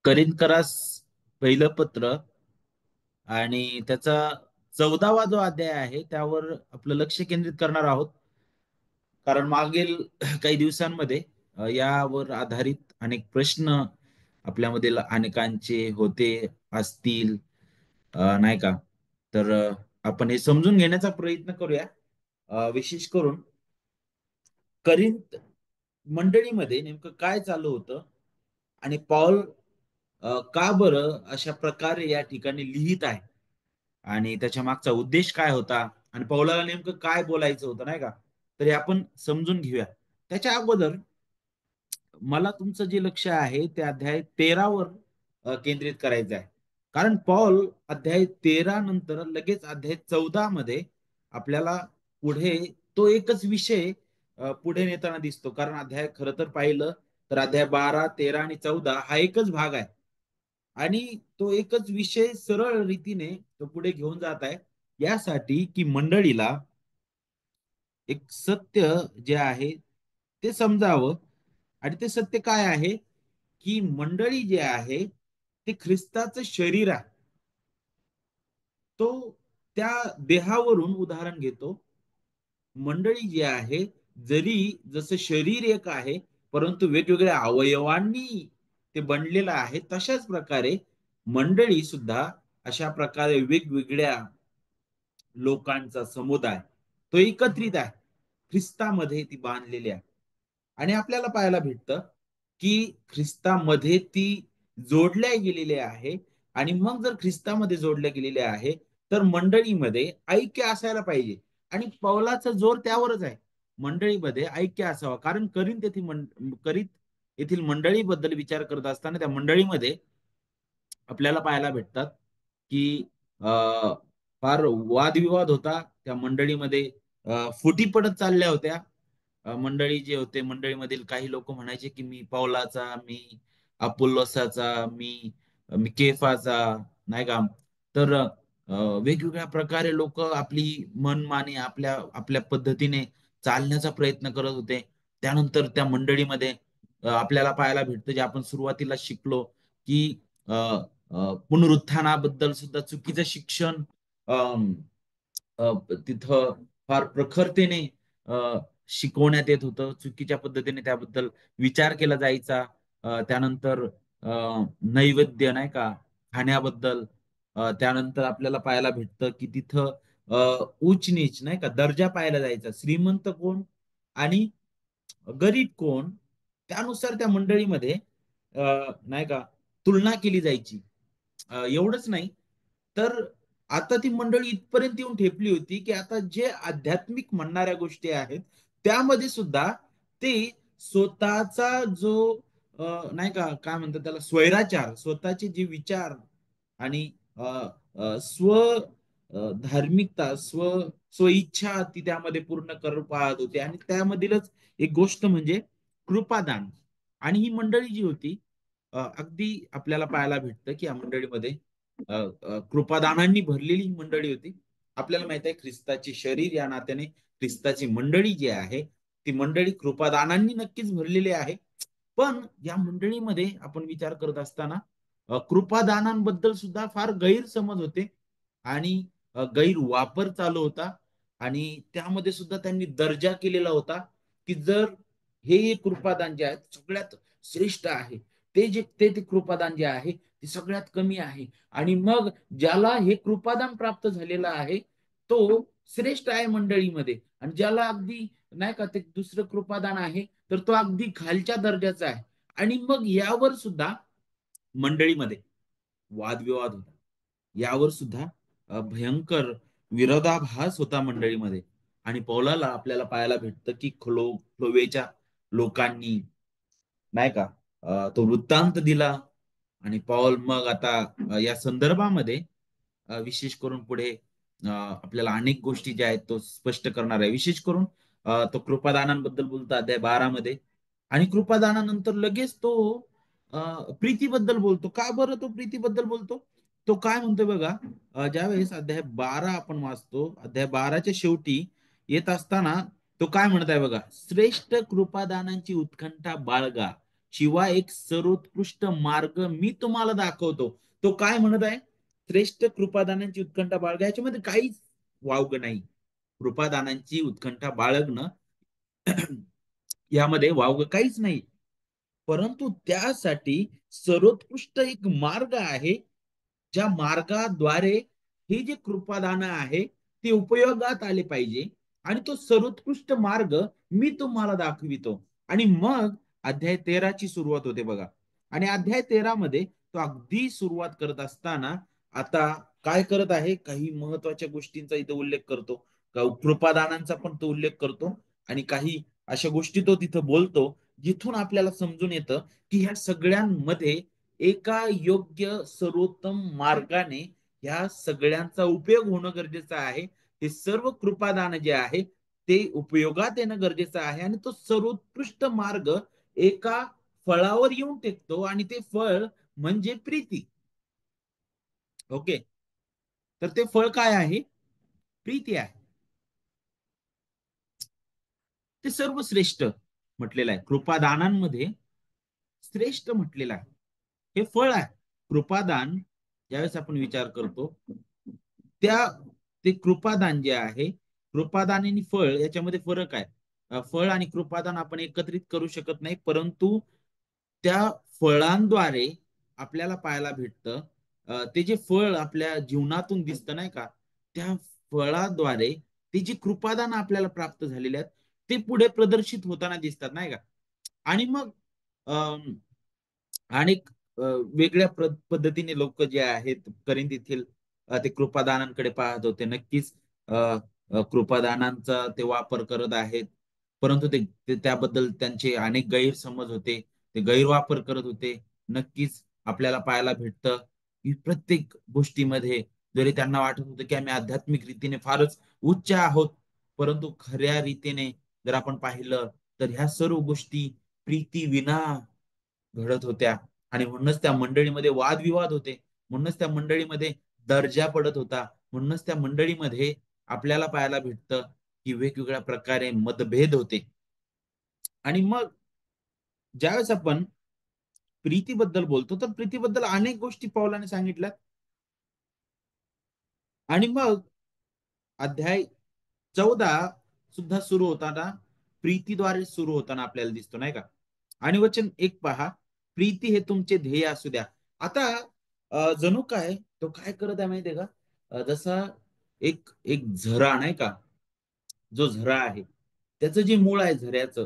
करिंदकरास पहिलं पत्र आणि त्याचा 14वा जो अध्याय आहे त्यावर आपलं लक्ष केंद्रित करणार आहोत. कारण मागील काही दिवसांमध्ये यावर आधारित अनेक प्रश्न आपल्यामधील अनेकांचे होते असतील, नाही का? तर आपण हे समजून घेण्याचा प्रयत्न करूया. विशेष करून करिंथ मंडळीमध्ये नेमकं काय चालू होतं आणि पौल का बरं अशा प्रकारे या ठिकाणी लिहित आहे आणि त्याच्या मागचा उद्देश काय होता आणि पौलाला नेमकं काय बोलायचं होतं, नाही का? तर हे आपण समजून घेऊया. त्याच्या अगोदर मला तुमचं जे लक्ष आहे ते अध्याय 13 वर केंद्रित करायचं आहे. कारण पौल अध्याय 13 नंतर लगेच अध्याय 14 मध्ये आपल्याला पुढे तो एकच विषय पुढे नेताना दिसतो. कारण अध्याय खरं तर पाहिलं तर अध्याय 12, 13 आणि 14 हा एकच भाग आहे आणि तो एकच विषय सरळ रीतीने तो पुढे घेऊन जात आहे यासाठी की मंडळीला एक सत्य जे आहे ते समजावं. आणि ते सत्य काय आहे की मंडळी जे आहे ते ख्रिस्ताचं शरीर आहे. तो त्या देहावरून उदाहरण घेतो. मंडळी जी आहे, जरी जसं शरीर एक आहे परंतु वेगवेगळ्या अवयवांनी ते बनलेलं आहे, तशाच प्रकारे मंडळी सुद्धा अशा प्रकारे वेगवेगळ्या लोकांचा समुदाय तो एकत्रित आहे, ख्रिस्तामध्ये ती बांधलेली आहे. आणि आपल्याला पाहायला भेटतं की ख्रिस्तामध्ये ती जोडल्या गेलेली आहे. आणि मग जर ख्रिस्तामध्ये जोडल्या गेलेल्या आहे तर मंडळीमध्ये ऐक्य असायला पाहिजे. आणि पौलाचा जोर त्यावरच आहे, मंडळीमध्ये ऐक्य असावं. कारण करीत येथील मंडळीबद्दल विचार करत असताना त्या मंडळीमध्ये आपल्याला पाहायला भेटतात की फार वादविवाद होता त्या मंडळीमध्ये. फुटी पडत चालल्या होत्या. मंडळी जे होते मंडळीमधील काही लोक म्हणायचे की मी पौलाचा, मी अपुल्लोसाचा, मी केफाचा, नाही का? तर वेगवेगळ्या प्रकारे लोक आपली मनमानी आपल्या आपल्या पद्धतीने चालण्याचा प्रयत्न करत होते. त्यानंतर त्या मंडळीमध्ये आपल्याला पाहायला भेटतं जे आपण सुरुवातीला शिकलो की पुनरुत्थानाबद्दल सुद्धा चुकीचं शिक्षण अ, तिथं फार प्रखरतेने शिकवण्यात येत होतं. चुकीच्या पद्धतीने त्याबद्दल विचार केला जायचा. त्यानंतर नैवेद्य, नाही का, खाण्याबद्दल. त्यानंतर आपल्याला पाहायला भेटतं की तिथं उच नीच, नाही का, दर्जा पाहायला जायचा. श्रीमंत कोण आणि गरीब कोण त्यानुसार त्या मंडळीमध्ये नाही का तुलना केली जायची. एवढंच नाही तर आता ती मंडळी इथपर्यंत येऊन ठेपली होती की आता जे आध्यात्मिक म्हणणाऱ्या गोष्टी आहेत त्यामध्ये सुद्धा ते स्वतःचा जो नाही का काय म्हणतात त्याला स्वैराचार, स्वतःचे जे विचार आणि अ, स्व धार्मिकता, स्व इच्छा ती त्यामध्ये पूर्ण करू पाहत होते. आणि त्यामधीलच एक गोष्ट म्हणजे कृपादान. आणि ही मंडळी जी होती अगदी आपल्याला पाहायला भेटतं की या मंडळीमध्ये कृपादानांनी भरलेली ही मंडळी होती. आपल्याला माहित आहे ख्रिस्ताचे शरीर या नात्याने ख्रिस्ताची मंडळी जी आहे ती मंडळी कृपादानांनी नक्कीच भरलेली आहे. पण या मंडळीमध्ये आपण विचार करत असताना कृपादानांबद्दल सुद्धा फार गैरसमज होते आणि गैरवापर चालू होता. आणि त्यामध्ये सुद्धा त्यांनी दर्जा केलेला होता की जर हे कृपादान जे आहे सगळ्यात श्रेष्ठ आहे, ते कृपादान जे आहे ते सगळ्यात कमी आहे. आणि मग ज्याला हे कृपादान प्राप्त झालेलं आहे तो श्रेष्ठ आहे मंडळीमध्ये. आणि ज्याला अगदी नाही का ते दुसरं कृपादान आहे तर तो अगदी खालच्या दर्जाचा आहे. आणि मग यावर सुद्धा मंडळीमध्ये वादविवाद होता. यावर सुद्धा भयंकर विरोधाभास होता मंडळीमध्ये. आणि पौलाला आपल्याला पाहायला भेटतं की क्लोवेच्या लोकांनी, नाही का, तो वृत्तांत दिला. आणि पौल मग आता या संदर्भामध्ये विशेष करून पुढे आपल्याला अनेक गोष्टी ज्या आहेत तो स्पष्ट करणार आहे. विशेष करून तो कृपादानांबद्दल बोलतो अध्याय 12 मध्ये. आणि कृपादानानंतर लगेच तो प्रीतीबद्दल बोलतो. का बरं तो प्रीतीबद्दल बोलतो? तो काय म्हणतो बघा, ज्यावेळेस अध्याय 12 आपण वाचतो, अध्याय 12च्या शेवटी येत असताना तो काय म्हणत आहे बघा, श्रेष्ठ कृपादानांची उत्कंठा बाळगा शिवाय एक सर्वोत्कृष्ट मार्ग मी तुम्हाला दाखवतो. तो काय म्हणत आहे? श्रेष्ठ कृपादानांची उत्कंठा बाळगा. याच्यामध्ये काहीच वावग नाही. कृपादानांची उत्कंठा बाळगणं यामध्ये वावग काहीच नाही. परंतु त्यासाठी सर्वोत्कृष्ट एक मार्ग आहे, ज्या मार्गाद्वारे हे जे कृपादान आहे ते उपयोगात आले पाहिजे. आणि तो सर्वोत्कृष्ट मार्ग मी तुम्हाला दाखवितो. आणि मग अध्याय 13 ची सुरुवात होते बघा. आणि अध्याय 13 मध्ये तो अगदी सुरुवात करत असताना आता काय करत आहे, काही महत्वाच्या गोष्टींचा इथे उल्लेख करतो. कृपादानांचा पण तो उल्लेख करतो. आणि काही अशा गोष्टी तो तिथं बोलतो, जिथून आपल्याला समजून येतं की ह्या सगळ्यांमध्ये एका योग्य सर्वोत्तम मार्गाने ह्या सगळ्यांचा उपयोग होणं गरजेचं आहे. हे सर्व कृपादान जे आहे ते उपयोगात येणं गरजेचं आहे. आणि तो सर्वोत्कृष्ट मार्ग एका फळावर येऊन टेकतो, आणि ते फळ म्हणजे प्रीती. ओके. तर ते फळ काय आहे? प्रीती आहे. ते सर्व श्रेष्ठ म्हटलेलं आहे. कृपादानांमध्ये श्रेष्ठ म्हटलेलं आहे. हे फळ आहे. कृपादान ज्यावेळेस आपण विचार करतो, त्या ते कृपादान जे आहे, कृपादान आणि फळ याच्यामध्ये फरक आहे. फळ आणि कृपादान आपण एकत्रित करू शकत नाही, परंतु त्या फळांद्वारे आपल्याला पाहायला भेटतं. ते जे फळ आपल्या जीवनातून दिसतं नाही का, त्या फळाद्वारे ते जे कृपादान आपल्याला प्राप्त झालेले आहेत ते पुढे प्रदर्शित होताना दिसतात नाही का. आणि मग अं, अनेक वेगळ्या पद्धतीने लोक जे आहेत करिंद येथील ते कृपादानांकडे पाहत होते. नक्कीच अ, कृपादानांचा ते वापर करत आहेत, परंतु त्याबद्दल त्यांचे अनेक गैरसमज होते. ते गैरवापर करत होते. नक्कीच आपल्याला पाहायला भेटतं की प्रत्येक गोष्टीमध्ये जरी त्यांना वाटत होतं की आम्ही आध्यात्मिक रीतीने फारच उच्च आहोत, परंतु खऱ्या रीतीने जर आपण पाहिलं तर ह्या सर्व गोष्टी प्रीती विना घडत होत्या. आणि म्हणूनच त्या मंडळीमध्ये वादविवाद होते. म्हणूनच त्या मंडळीमध्ये दर्जा पडत होता. म्हणूनच त्या मंडळीमध्ये आपल्याला पाहायला भेटतं की वेगवेगळ्या प्रकारे मतभेद होते. आणि मग ज्यावेळेस आपण प्रीतीबद्दल बोलतो तर प्रीतीबद्दल अनेक गोष्टी पावलाने सांगितल्यात. आणि मग अध्याय 14 सुद्धा सुरू होताना प्रीतीद्वारे सुरू होताना आपल्याला दिसतो नाही का. आणि वचन 1 पहा, प्रीती हे तुमचे ध्येय असू द्या. आता जणू काय तो काय करत आहे माहितीये का, जसा एक एक झरा नाही का, जो झरा आहे त्याचं जे मूळ आहे झऱ्याचं,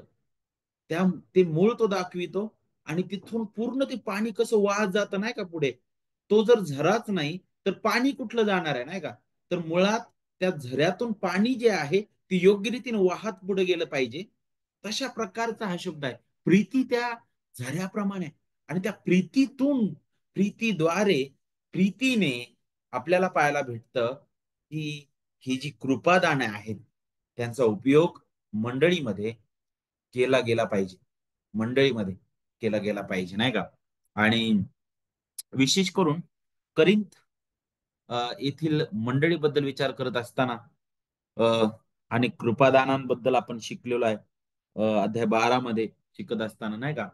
त्या ते मूळ तो दाखवितो. आणि तिथून पूर्ण ते पाणी कसं वाहत जातं नाही का पुढे. तो जर झराच नाही तर पाणी कुठलं जाणार आहे नाही का. तर मुळात त्या झऱ्यातून पाणी जे आहे ते योग्य रीतीने वाहत पुढे गेलं पाहिजे. तशा प्रकारचा हा शब्द आहे. प्रीती त्या झऱ्याप्रमाणे. आणि त्या प्रीतीतून, प्रीतीद्वारे, प्रीतीने आपल्याला पाहायला भेटतं की ही जी कृपादाने आहेत त्यांचा उपयोग मंडळीमध्ये केला गेला पाहिजे. मंडळीमध्ये केला गेला पाहिजे नाही का. आणि विशेष करून करिंथ येथील मंडळीबद्दल विचार करत असताना अ, आणि कृपादानांबद्दल आपण शिकलेलो आहे. अध्याय 12 मध्ये शिकत असताना नाही का,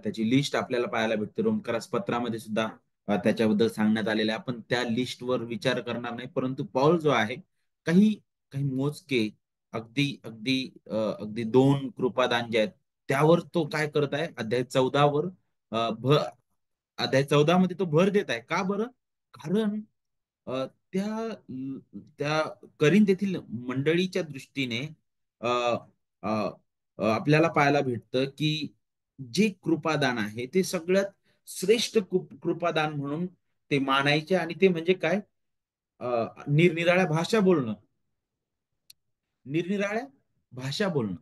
त्याची लिस्ट आपल्याला पाहायला भेटते. रोमकारास पत्रामध्ये सुद्धा त्याच्याबद्दल सांगण्यात आलेलं आहे. आपण त्या लिस्टवर विचार करणार नाही, परंतु पौल जो आहे काही काही मोजके अगदी अगदी अगदी 2 कृपादान जे आहेत त्यावर तो काय करत आहे, अध्याय 14 वर अध्याय 14 मध्ये तो भर देत आहे. का बरं? कारण अ, त्या त्या करिंथ येथील मंडळीच्या दृष्टीने अ, अ, आपल्याला पाहायला भेटतं की जे कृपादान आहे ते सगळ्यात श्रेष्ठ कृपादान म्हणून ते मानायचे. आणि ते म्हणजे काय? अ, निरनिराळ्या भाषा बोलणं. निरनिराळ्या भाषा बोलणं.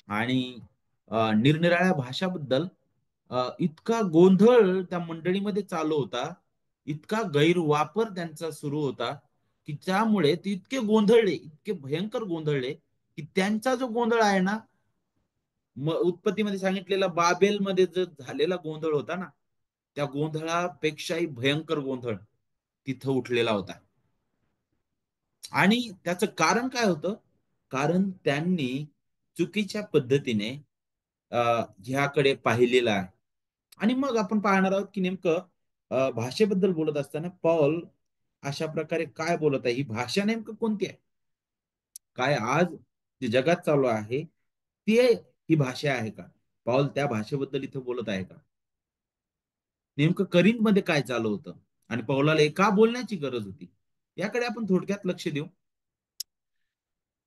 आणि निरनिराळ्या भाषाबद्दल इतका गोंधळ त्या मंडळीमध्ये चालू होता, इतका गैरवापर त्यांचा सुरू होता की त्यामुळे ते इतके गोंधळले, इतके भयंकर गोंधळले की त्यांचा जो गोंधळ आहे ना, उत्पत्तीमध्ये सांगितलेला बाबेलमध्ये जो झालेला गोंधळ होता ना, त्या गोंधळापेक्षाही भयंकर गोंधळ तिथं उठलेला होता. आणि त्याचं कारण काय होतं? कारण त्यांनी चुकीच्या पद्धतीने अ, ह्याकडे पाहिलेलं आहे. आणि मग आपण पाहणार आहोत की नेमकं भाषेबद्दल बोलत असताना पॉल अशा प्रकारे काय बोलत आहे, ही भाषा नेमकं कोणती आहे? काय आज जे जगात चालू आहे, ते ही भाषा आहे का? पॉल त्या भाषेबद्दल इथं बोलत आहे का? नेमकं करिंथमध्ये काय चालू होतं? आणि पौलाला हे का बोलण्याची गरज होती? याकडे आपण थोडक्यात लक्ष देऊ.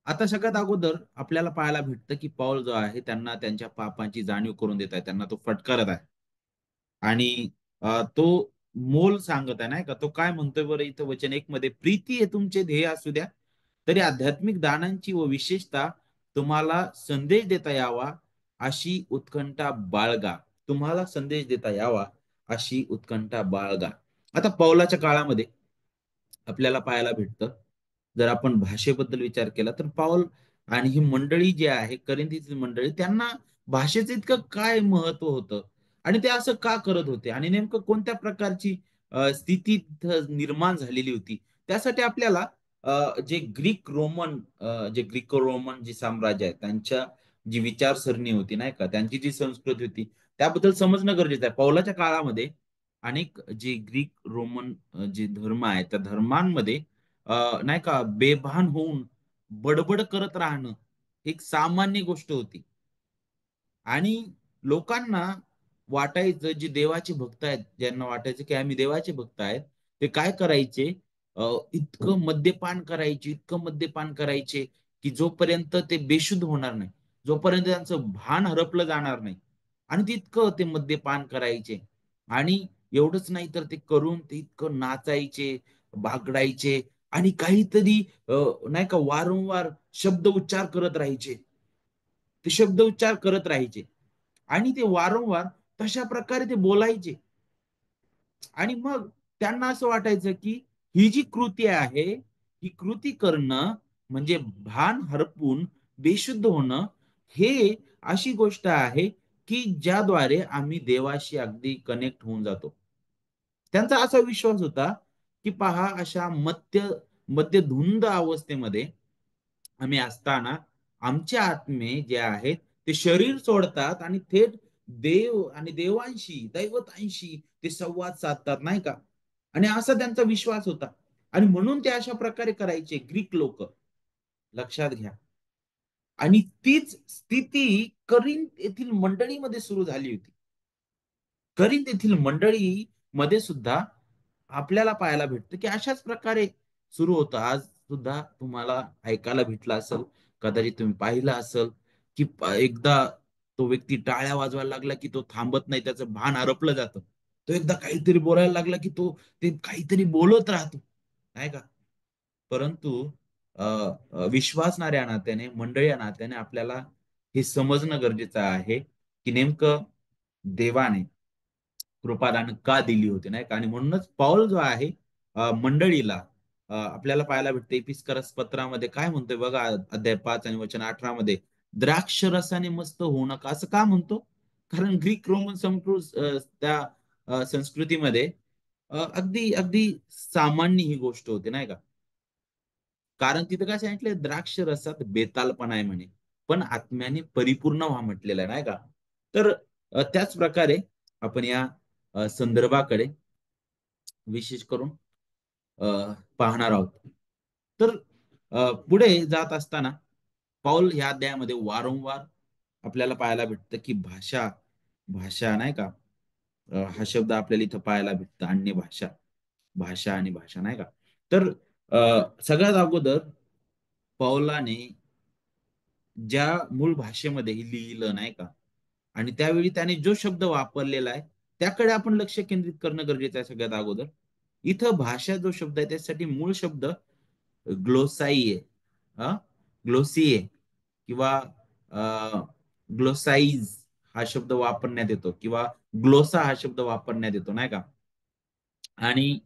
आता सगळ्यात अगोदर आपल्याला पाहायला भेटतं, की पौल जो आहे त्यांना त्यांच्या पापांची जाणीव करून देत आहे. त्यांना तो फटकारत आहे. आणि तो मोल सांगत आहे नाही का? तो काय म्हणतोय बरं इथं वचन 1 मध्ये, "प्रीती हे तुमचे ध्येय असू द्या, तरी आध्यात्मिक दानांची व विशेषतः तुम्हाला संदेश देता यावा अशी उत्कंठा बाळगा." तुम्हाला संदेश देता यावा अशी उत्कंठा बाळगा. आता पौलाच्या काळामध्ये आपल्याला पाहायला भेटतं. जर आपण भाषेबद्दल विचार केला तर पाऊल आणि ही मंडळी जी आहे करिंथीची मंडळी त्यांना भाषेचं इतकं काय महत्व होतं आणि ते असं का करत होते आणि नेमकं कोणत्या प्रकारची स्थिती तिथं निर्माण झालेली होती. त्यासाठी आपल्याला जे जे ग्रीको रोमन जे साम्राज्य आहे त्यांच्या जी विचारसरणी होती नाही का, त्यांची जी संस्कृती होती त्याबद्दल समजणं गरजेचं आहे. पौलाच्या काळामध्ये अनेक जे ग्रीक रोमन जे धर्म आहे त्या धर्मांमध्ये नाही का बेभान होऊन बडबड करत राहणं एक सामान्य गोष्ट होती. आणि लोकांना वाटायचं जे देवाचे भक्त आहेत, ज्यांना वाटायचं की आम्ही देवाचे भक्त आहेत, ते काय करायचे, इतकं मद्यपान करायचे, इतकं मद्यपान करायचे, की जोपर्यंत ते बेशुद्ध होणार नाही, जोपर्यंत त्यांचं भान हरपलं जाणार नाही. आणि तितकं ते मद्यपान करायचे. आणि एवढंच नाही तर ते करून ते इतकं नाचायचे, बागडायचे आणि काहीतरी नाही का वारंवार शब्द उच्चार करत राहायचे. ते शब्द उच्चार करत राहायचे. आणि ते वारंवार तशा प्रकारे ते बोलायचे. आणि मग त्यांना असं वाटायचं, की ही जी कृती आहे, ही कृती करणं म्हणजे भान हरपून बेशुद्ध होणं, हे अशी गोष्ट आहे, की ज्याद्वारे आम्ही देवाशी अगदी कनेक्ट होऊन जातो. त्यांचा असा विश्वास होता, की पहा अशा मद्यधुंद अवस्थेमध्ये आम्ही असताना आमचे आत्मे जे आहेत ते शरीर सोडतात आणि थेट देव आणि देवांशी, दैवतांशी ते संवाद साधतात नाही का? आणि असा त्यांचा विश्वास होता. आणि म्हणून ते अशा प्रकारे करायचे ग्रीक लोक. लक्षात घ्या. आणि तीच स्थिती करिंथ येथील मंडळीमध्ये सुरू झाली होती. करिंथ येथील मंडळीमध्ये सुद्धा आपल्याला पाहायला भेटतं, की अशाच प्रकारे सुरू होतं. आज सुद्धा तुम्हाला ऐकायला भेटलं असेल, कदाचित तुम्ही पाहिलं असेल, की एकदा तो व्यक्ती टाळ्या वाजवायला लागला, की तो थांबत नाही. त्याचं भान हरपलं जातं. तो एकदा काहीतरी बोलायला लागला, की तो ते काहीतरी बोलत राहतो, नाही का? परंतु अ, विश्वासणाऱ्या नात्याने, मंडळी या नात्याने आपल्याला हे समजणं गरजेचं आहे, की नेमकं देवाने कृपादान का दिली होती नाही का? आणि म्हणूनच पौल जो आहे मंडळीला आपल्याला पाहायला भेटते इपिस्करस पत्रामध्ये काय म्हणतोय बघा, अध्याय 5 आणि वचन 18 मध्ये, द्राक्ष रसाने मस्त होऊ नका असं का म्हणतो? कारण ग्रीक रोमन त्या संस्कृतीमध्ये अगदी अगदी सामान्य ही गोष्ट होती नाही का? कारण तिथं काय सांगितलं, द्राक्ष रसात बेतालपणा आहे म्हणे, पण आत्म्याने परिपूर्ण व्हा म्हटलेलं आहे नाही का? तर त्याच प्रकारे आपण या संदर्भाकडे विशेष करून पाहणार आहोत. तर पुढे जात असताना पाऊल ह्या अध्यायामध्ये वारंवार आपल्याला पाहायला भेटतं, की भाषा, भाषा नाही का? हा शब्द आपल्याला इथं पाहायला भेटतं, अन्य भाषा, भाषा आणि भाषा नाही का? तर सगळ्यात अगोदर पौलाने ज्या मूळ भाषेमध्ये हे लिहिलं नाही का, आणि त्यावेळी त्याने जो शब्द वापरलेला आहे त्याकडे आपण लक्ष केंद्रित करणं गरजेचं आहे सगळ्यात अगोदर. इथं भाषा जो शब्द आहे त्यासाठी मूळ शब्द ग्लोसाई आहे. हा, ग्लोसिये किंवा ग्लोसाईज हा शब्द वापरण्यात येतो किंवा ग्लोसा हा शब्द वापरण्यात येतो नाही का? आणि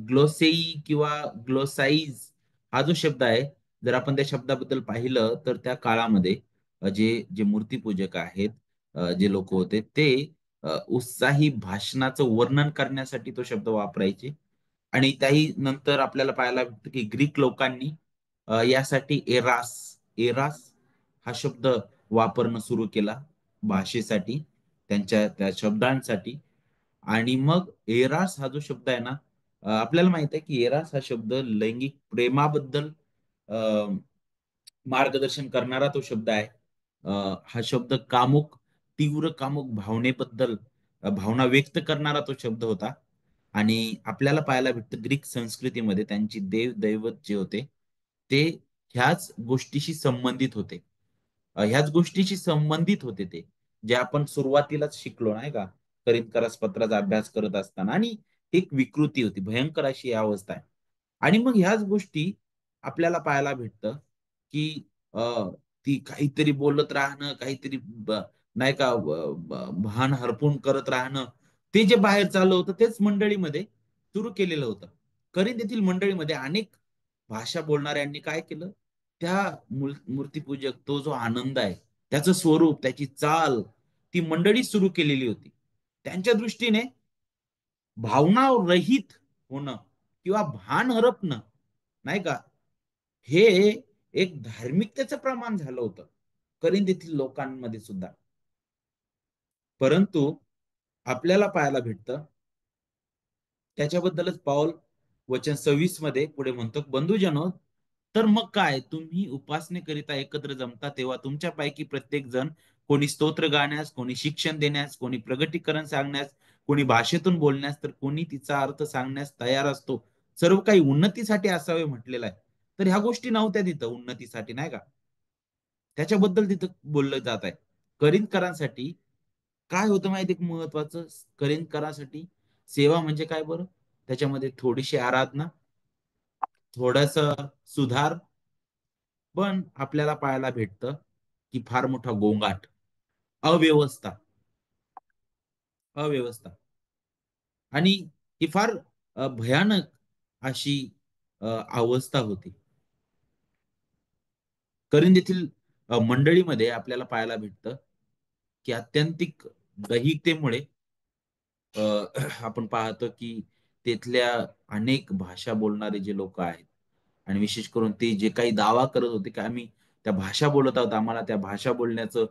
ग्लोसेई किंवा ग्लोसाईज हा जो शब्द आहे, जर आपण त्या शब्दाबद्दल पाहिलं तर त्या काळामध्ये जे जे मूर्तीपूजक आहेत, जे लोक होते ते उत्साही भाषणाचं वर्णन करण्यासाठी तो शब्द वापरायचे. आणि त्याही नंतर आपल्याला पाहायला भेटतं की ग्रीक लोकांनी यासाठी एरास एरास हा शब्द वापरणं सुरू केला. भाषेसाठी, त्यांच्या त्या शब्दांसाठी. आणि मग एरास हा जो शब्द आहे ना, आपल्याला माहित आहे की एरास हा शब्द लैंगिक प्रेमाबद्दल अ, मार्गदर्शन करणारा तो शब्द आहे. अ, हा शब्द कामुक, तीव्र कामुक भावनेबद्दल भावना व्यक्त करणारा तो शब्द होता. आणि आपल्याला पाहायला भेटतं ग्रीक संस्कृतीमध्ये त्यांची देव दैवत जे होते ते ह्याच गोष्टीशी संबंधित होते. ह्याच गोष्टीशी संबंधित होते ते, जे आपण सुरुवातीलाच शिकलो नाही का, करिंदकरास पत्राचा अभ्यास करत असताना. आणि एक विकृती होती, भयंकर अशी ही अवस्था आहे. आणि मग ह्याच गोष्टी आपल्याला पाहायला भेटतं, की अ, ती काहीतरी बोलत राहणं, काहीतरी नाही का भान हरपून करत राहणं, ते जे बाहेर चाललं होतं तेच मंडळीमध्ये सुरू केलेलं होतं. करिंद येथील मंडळीमध्ये अनेक भाषा बोलणाऱ्यांनी काय केलं, त्या मूर्तीपूजक तो जो आनंद आहे, त्याचं स्वरूप, त्याची चाल, ती मंडळी सुरू केलेली होती. त्यांच्या दृष्टीने भावना रहित होणं किंवा भान हरपणं, नाही का, हे एक धार्मिकतेचं प्रमाण झालं होतं करिंद येथील लोकांमध्ये सुद्धा. परंतु आपल्याला पाहायला भेटतं, त्याच्याबद्दलच पाऊल वचन 26 मध्ये पुढे म्हणतो, बंधुजनो, तर मग काय, तुम्ही उपासनेकरिता एकत्र जमता तेव्हा तुमच्यापैकी प्रत्येक जण, कोणी स्तोत्र गाण्यास, कोणी शिक्षण देण्यास, कोणी प्रगटीकरण सांगण्यास, कोणी भाषेतून बोलण्यास, तर कोणी तिचा अर्थ सांगण्यास तयार असतो. सर्व काही उन्नतीसाठी असावे म्हटलेलं आहे. तर ह्या गोष्टी नव्हत्या तिथं उन्नतीसाठी, नाही का, त्याच्याबद्दल तिथं बोललं जात आहे. करिंदकरांसाठी काय होतं माहिती आहे महत्वाचं, करिंदकरांसाठी सेवा म्हणजे काय बरं, त्याच्यामध्ये थोडीशी आराधना, थोडस सुधार, पण आपल्याला पाहायला भेटतं की फार मोठा गोंगाट, अव्यवस्था, अव्यवस्था. आणि ही फार भयानक अशी अवस्था होती. करिंद येथील मंडळीमध्ये आपल्याला पाहायला भेटतं की अत्यंतिक दैहिकतेमुळे अ, आपण पाहतो की तिथल्या अनेक भाषा बोलणारे जे लोक आहेत, आणि विशेष करून ते जे काही दावा करत होते की आम्ही त्या भाषा बोलत आहोत, आम्हाला त्या भाषा बोलण्याचं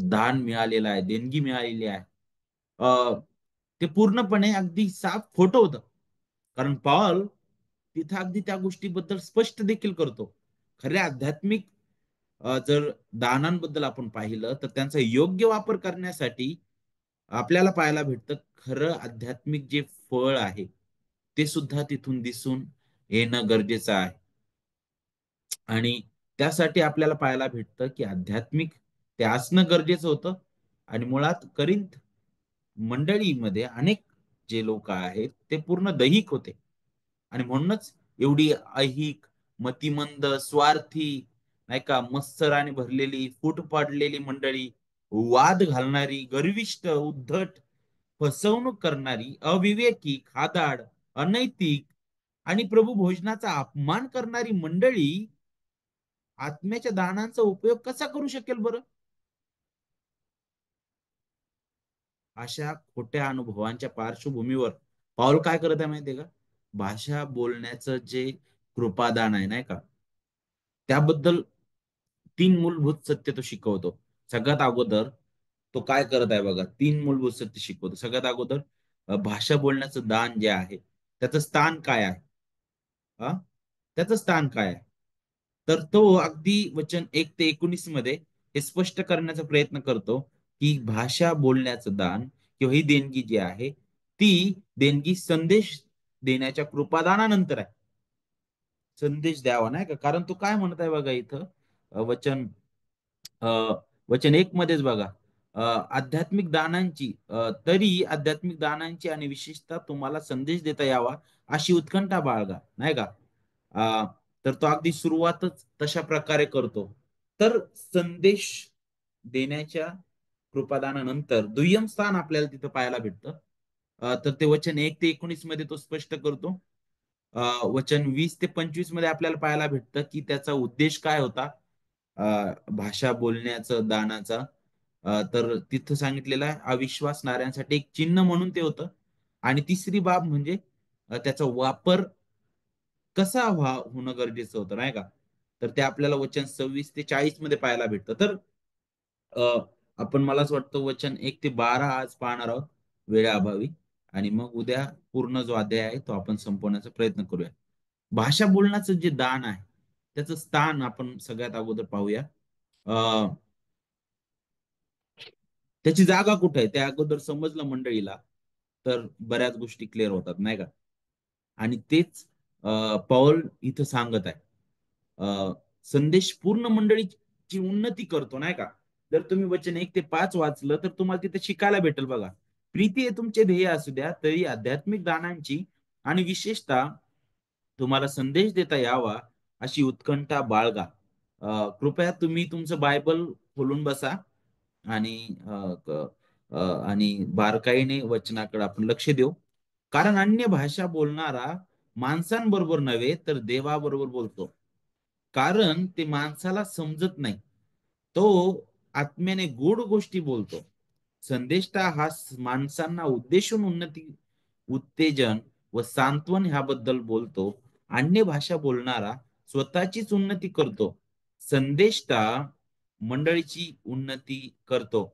दान मिळालेलं आहे, देणगी मिळालेली आहे, अ, ते पूर्णपणे अगदी साफ खोटं होतं. कारण पॉल तिथं अगदी त्या गोष्टीबद्दल स्पष्ट देखील करतो. खऱ्या आध्यात्मिक जर दानांबद्दल आपण पाहिलं तर त्यांचा योग्य वापर करण्यासाठी आपल्याला पाहायला भेटतं खरं आध्यात्मिक जे फळ आहे ते सुद्धा तिथून दिसून येणं गरजेचं आहे. आणि त्यासाठी आपल्याला पाहायला भेटतं की आध्यात्मिक ते असणं गरजेचं होतं. आणि मुळात करिंथ मंडळीमध्ये अनेक जे लोक आहेत ते पूर्ण दैहिक होते. आणि म्हणूनच एवढी ऐहिक, मतिमंद, स्वार्थी, नाही का, मत्सराने भरलेली, फूट पाडलेली मंडळी, वाद घालणारी, गर्विष्ठ, उद्धट, फसवणूक करणारी, अविवेकी, खादाड, अनैतिक आणि प्रभू भोजनाचा अपमान करणारी मंडळी आत्म्याच्या दानांचा उपयोग कसा करू शकेल बरं? अशा खोट्या अनुभवांच्या पार्श्वभूमीवर पाऊल काय करत आहे माहितीये का? भाषा बोलण्याचं जे कृपादान आहे नाही का, त्याबद्दल तीन मूलभूत सत्य तो शिकवतो. सगळ्यात अगोदर तो काय करत आहे बघा, तीन मूलभूत सत्य शिकवतो. सगळ्यात अगोदर भाषा बोलण्याचं दान जे आहे त्याचं स्थान काय आहे, हा, त्याचं स्थान काय आहे. तर तो अगदी वचन 1 ते 19 मध्ये हे स्पष्ट करण्याचा प्रयत्न करतो की भाषा बोलण्याचं दान किंवा ही देणगी जी आहे ती देणगी संदेश देण्याच्या कृपादानानंतर आहे. संदेश द्यावा नाही का, कारण तो काय म्हणत आहे बघा इथं वचन अ, वचन 1 मध्येच बघा, अ, आध्यात्मिक दानांची तरी आध्यात्मिक दानांची आणि विशेषतः तुम्हाला संदेश देता यावा अशी उत्कंठा बाळगा, नाही का. अ, तर तो अगदी सुरुवातच तशा प्रकारे करतो. तर संदेश देण्याच्या कृपादानानंतर दुय्यम स्थान आपल्याला तिथं पाहायला भेटतं. तर ते वचन 1 ते 19 मध्ये तो स्पष्ट करतो. वचन 20 ते 25 मध्ये आपल्याला पाहायला भेटतं की त्याचा उद्देश काय होता, भाषा बोलण्याचं दानाचा. तर तिथं सांगितलेलं आहे अविश्वासणाऱ्यांसाठी एक चिन्ह म्हणून ते होतं. आणि तिसरी बाब म्हणजे त्याचा वापर कसा होणं गरजेचं होतं नाही का. तर ते आपल्याला वचन 26 ते 40 मध्ये पाहायला भेटतं. तर आपण मला असं वाटतं वचन 1 ते 12 आज पाहणार आहोत वेळेअभावी. आणि मग उद्या पूर्ण जो अध्याय आहे तो आपण संपवण्याचा प्रयत्न करूया. भाषा बोलण्याचं जे दान आहे त्याचं स्थान आपण सगळ्यात अगोदर पाहूया. अ, त्याची जागा कुठे आहे त्या अगोदर समजलं मंडळीला, तर बऱ्याच गोष्टी क्लिअर होतात नाही का. आणि तेच पौल इथं सांगत आहे. संदेश पूर्ण मंडळीची उन्नती करतो नाही का. जर तुम्ही वचन 1 ते 5 वाचलं तर तुम्हाला तिथे शिकायला भेटेल बघा. प्रीती हे तुमचे ध्येय असू द्या तरी आध्यात्मिक दानांची आणि विशेषतः तुम्हाला संदेश देता यावा अशी उत्कंठा बाळगा. कृपया तुम्ही तुमचं बायबल खोलून बसा आणि आणि बारकाईने वचनाकडे आपण लक्ष देऊ. कारण अन्य भाषा बोलणारा माणसांबरोबर नव्हे तर देवाबरोबर बोलतो, कारण ते माणसाला समजत नाही. तो आत्म्याने गोड गोष्टी बोलतो. संदेष्टा हा माणसांना उद्देशून उन्नती, उत्तेजन व सांत्वन ह्याबद्दल बोलतो. अन्य भाषा बोलणारा स्वतःचीच उन्नती करतो. संदेष्टा मंडळीची उन्नती करतो.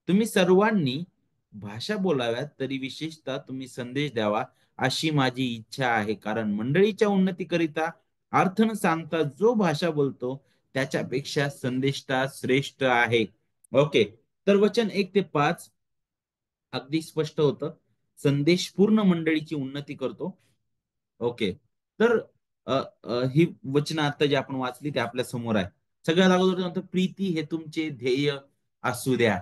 तुम्ही सर्वांनी भाषा बोलाव्यात तरी विशेषतः तुम्ही संदेश द्यावा अशी माझी इच्छा आहे. कारण मंडळीच्या उन्नतीकरिता अर्थ न सांगता जो भाषा बोलतो त्याच्यापेक्षा संदेष्टा श्रेष्ठ आहे. ओके. तर वचन 1 ते 5 अगदी स्पष्ट होतं. संदेश पूर्ण मंडळीची उन्नती करतो. ओके. तर ही वचनं आता जी आपण वाचली ते आपल्या समोर आहे. सगळ्यात अगोदर म्हणतो प्रीती हे तुमचे ध्येय असू द्या.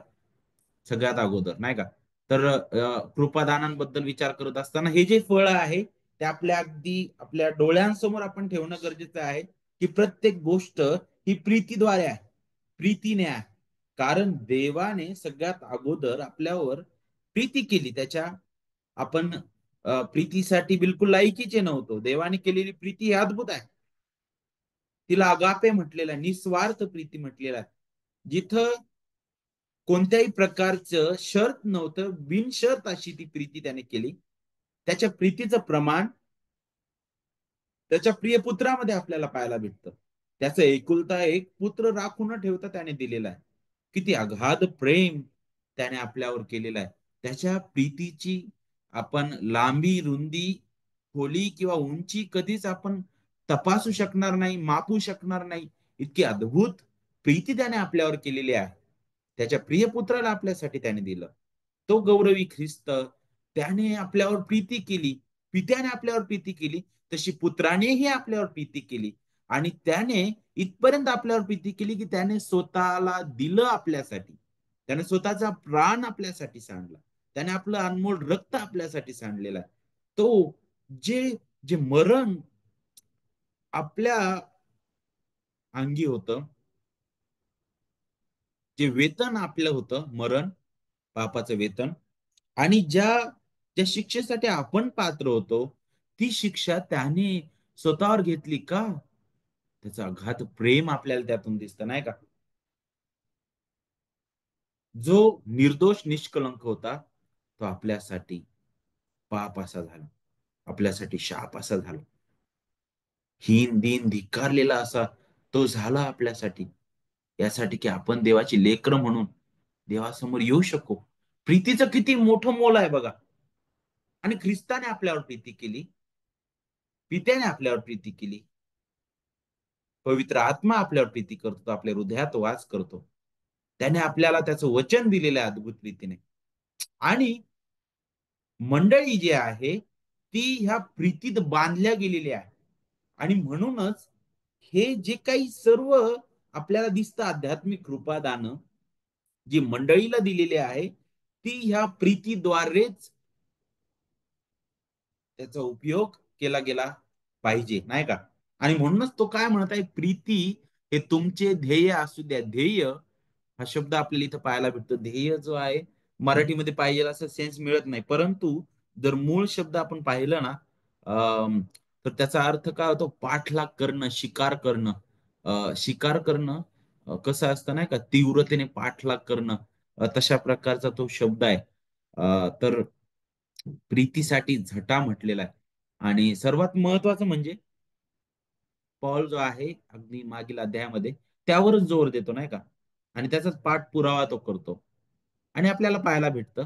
सगळ्यात अगोदर नाही का. तर कृपादानांबद्दल विचार करत असताना हे जे फळ आहे ते आपल्या अगदी आपल्या डोळ्यांसमोर आपण ठेवणं गरजेचं आहे, की प्रत्येक गोष्ट ही प्रीतीद्वारे आहे, प्रीतीने आहे. कारण देवाने सगळ्यात अगोदर आपल्यावर प्रीती केली. त्याच्या आपण प्रीतीसाठी बिलकुल लायकीचे नव्हतो. देवाने केलेली प्रीती ही अद्भुत आहे. तिला अगापे म्हटलेलं आहे, निस्वार्थ प्रीती म्हटलेलं आहे. जिथं कोणत्याही प्रकारचं शर्त नव्हतं, बिनशर्त अशी ती प्रीती त्याने केली. त्याच्या प्रीतीचं प्रमाण त्याच्या प्रिय पुत्रामध्ये आपल्याला पाहायला भेटतं. त्याचं एकुलता एक पुत्र राखून न ठेवता त्याने दिलेला आहे. किती अगाध प्रेम त्याने आपल्यावर केलेलं आहे. त्याच्या प्रीतीची आपण लांबी, रुंदी, खोली किंवा उंची कधीच आपण तपासू शकणार नाही, मापू शकणार नाही. इतकी अद्भुत प्रीती त्याने आपल्यावर केलेली आहे. त्याच्या प्रिय पुत्राला आपल्यासाठी त्याने दिलं. तो गौरवी ख्रिस्त त्याने आपल्यावर प्रीती केली. पित्याने आपल्यावर प्रीती केली, तशी पुत्रानेही आपल्यावर प्रीती केली. आणि त्याने इथपर्यंत आपल्यावर प्रीती केली, की त्याने स्वतःला दिलं आपल्यासाठी. त्याने स्वतःचा प्राण आपल्यासाठी सांडला. त्याने आपलं अनमोल रक्त आपल्यासाठी सांडलेलं आहे. तो जे जे मरण आपल्या अंगी होतं, जे वेतन आपलं होतं, मरण, पापाचं वेतन, आणि ज्या ज्या शिक्षेसाठी आपण पात्र होतो, ती शिक्षा त्याने स्वतःवर घेतली का? त्याचं अगाध प्रेम आपल्याला त्यातून दिसतं नाही का. जो निर्दोष निष्कलंक होता तो आपल्यासाठी पाप असा झाला, आपल्यासाठी शाप असा झाला, हीन दिन धिक्कारलेला असा तो झाला आपल्यासाठी, यासाठी की आपण देवाची लेकरं म्हणून देवासमोर येऊ शकू. प्रीतीचं किती मोठं मोल आहे बघा. आणि ख्रिस्ताने आपल्यावर प्रीती केली, पित्याने आपल्यावर प्रीती केली, पवित्र आत्मा आपल्यावर प्रीती करतो, आपल्या हृदयात वास करतो. त्याने आपल्याला त्याचं वचन दिलेलं आहे अद्भुत रीतीने. आणि मंडळी जी आहे ती ह्या प्रीतीत बांधल्या गेलेली आहे. आणि म्हणूनच हे जे काही सर्व आपल्याला दिसतं आध्यात्मिक कृपादान जी मंडळीला दिलेली आहे ती ह्या प्रीतीद्वारेच त्याचा उपयोग केला गेला पाहिजे नाही का. आणि म्हणूनच तो काय म्हणत आहे, प्रीती हे तुमचे ध्येय असू द्या. ध्येय हा शब्द आपल्याला इथं पाहायला भेटतो. ध्येय जो आहे मराठीमध्ये पाहिजे असं सेन्स मिळत नाही, परंतु जर मूळ शब्द आपण पाहिलं ना, तर त्याचा अर्थ काय होतो, पाठलाग करणं, शिकार करणं. शिकार करणं कसं असतं नाही का, तीव्रतेने पाठलाग करणं, तशा प्रकारचा तो शब्द आहे. तर प्रीतीसाठी झटा म्हटलेला आहे. आणि सर्वात महत्वाचं म्हणजे पॉल जो आहे अगदी मागील अध्यायामध्ये त्यावरच जोर देतो नाही का. आणि त्याचाच पाठपुरावा तो करतो. आणि आपल्याला पाहायला भेटतं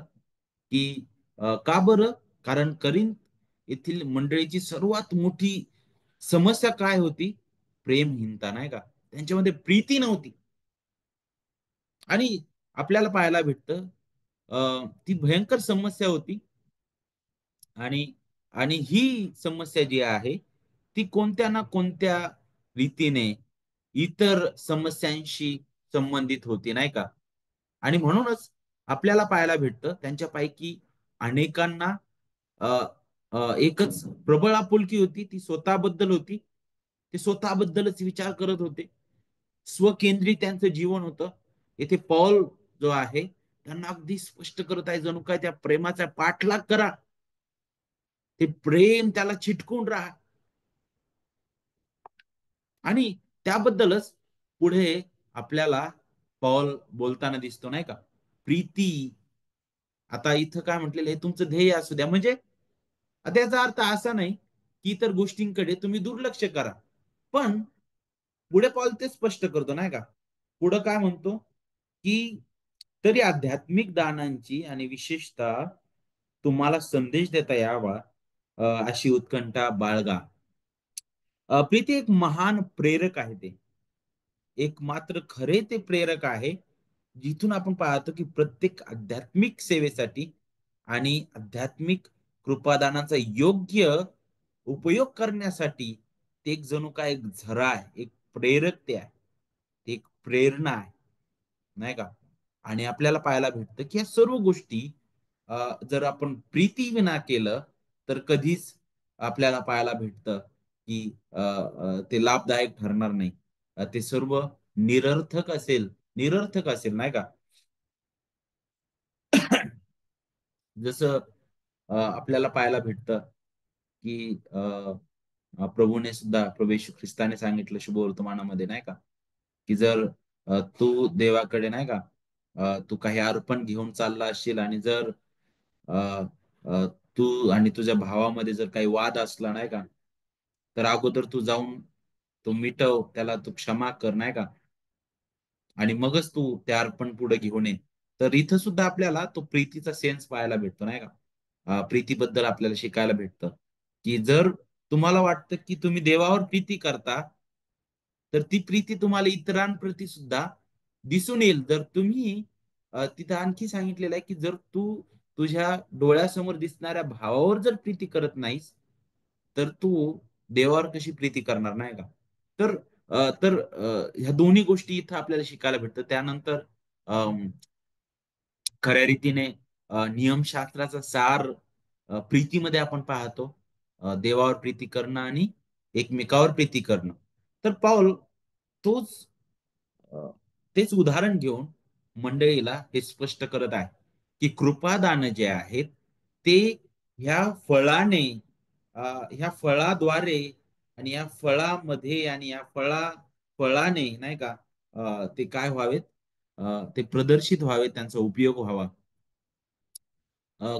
की का बरं? कारण करिंथ येथील मंडळीची सर्वात मोठी समस्या काय होती? प्रेमहीनता, नाही का? त्यांच्यामध्ये प्रीती नव्हती. आणि आपल्याला पाहायला भेटतं ती भयंकर समस्या होती. आणि आणि ही समस्या जी आहे ती कोणत्या ना कोणत्या रीतीने इतर समस्यांशी संबंधित होती, नाही का? आणि म्हणूनच आपल्याला पाहायला भेटतं त्यांच्यापैकी अनेकांना अ, एकच प्रबळ आपुलकी होती, ती स्वतःबद्दल होती. ते स्वतःबद्दलच विचार करत होते. स्वकेंद्री त्यांचं जीवन होतं. येथे पौल जो आहे त्यांना अगदी स्पष्ट करत आहे, जणू काय त्या प्रेमाचा पाठलाग करा. ते प्रेम त्याला चिटकून राहा. आणि त्याबद्दलच पुढे आपल्याला पौल बोलताना दिसतो, नाही का? प्रीती. आता इथं काय म्हटलेलं आहे, तुमचं ध्येय असू द्या. म्हणजे त्याचा अर्थ असा नाही की इतर गोष्टींकडे तुम्ही दुर्लक्ष करा. पण पुढे पॉल ते स्पष्ट करतो, नाही का? पुढे काय म्हणतो की तरी आध्यात्मिक दानांची आणि विशेषतः तुम्हाला संदेश देता यावा अशी उत्कंठा बाळगा. प्रीती एक महान प्रेरक आहे. ते एक मात्र खरे ते प्रेरक आहे, जिथून आपण पाहतो की प्रत्येक आध्यात्मिक सेवेसाठी आणि आध्यात्मिक कृपादानाचा योग्य उपयोग करण्यासाठी ते एक जणू काय एक झरा आहे, एक प्रेरक ते आहे, ते एक प्रेरणा आहे, नाही का? आणि आपल्याला पाहायला भेटतं की या सर्व गोष्टी जर आपण प्रीती विना केलं तर कधीच आपल्याला पाहायला भेटतं की ते लाभदायक ठरणार नाही. ते सर्व निरर्थक असेल, निरर्थक असेल, नाही का? जसं आपल्याला पाहायला भेटतं की प्रभूने सुद्धा, प्रभू येशू ख्रिस्ताने सांगितलं शुभवर्तमानामध्ये, नाही का? की जर तू देवाकडे, नाही का, तू काही अर्पण घेऊन चालला असशील आणि जर अ, अ, तू आणि तुझ्या भावामध्ये जर काही वाद असला, नाही का, तर अगोदर तू जाऊन तो मिटव, त्याला तू क्षमा कर, नाही का? आणि मगच तू ते अर्पण पुढे घेऊन ये. तर इथं सुद्धा आपल्याला तो प्रीतीचा सेन्स पाहायला भेटतो, नाही का? प्रीतीबद्दल आपल्याला शिकायला भेटतं की जर तुम्हाला वाटतं की तुम्ही देवावर प्रीती करता, तर ती प्रीती तुम्हाला इतरांप्रती सुद्धा दिसून येईल. जर तुम्ही तिथं आणखी सांगितलेलं आहे की जर तू तुझ्या डोळ्यासमोर दिसणाऱ्या भावावर जर प्रीती करत नाहीस, तर तू देवावर कशी प्रीती करणार, नाही का? तर ह्या दोन्ही गोष्टी इथं आपल्याला शिकायला भेटतं. त्यानंतर अम, खऱ्या रीतीने नियमशास्त्राचा सार प्रीतीमध्ये आपण पाहतो. देवावर प्रीती करणं आणि एकमेकावर प्रीती करणं. तर पाऊल तोच अ, तेच उदाहरण घेऊन मंडळीला हे स्पष्ट करत आहे की कृपादान जे आहेत ते ह्या फळाने, अ, ह्या फळाद्वारे आणि या फळामध्ये आणि या फळाने, नाही का, ते काय व्हावेत, ते प्रदर्शित व्हावेत, त्यांचा उपयोग व्हावा.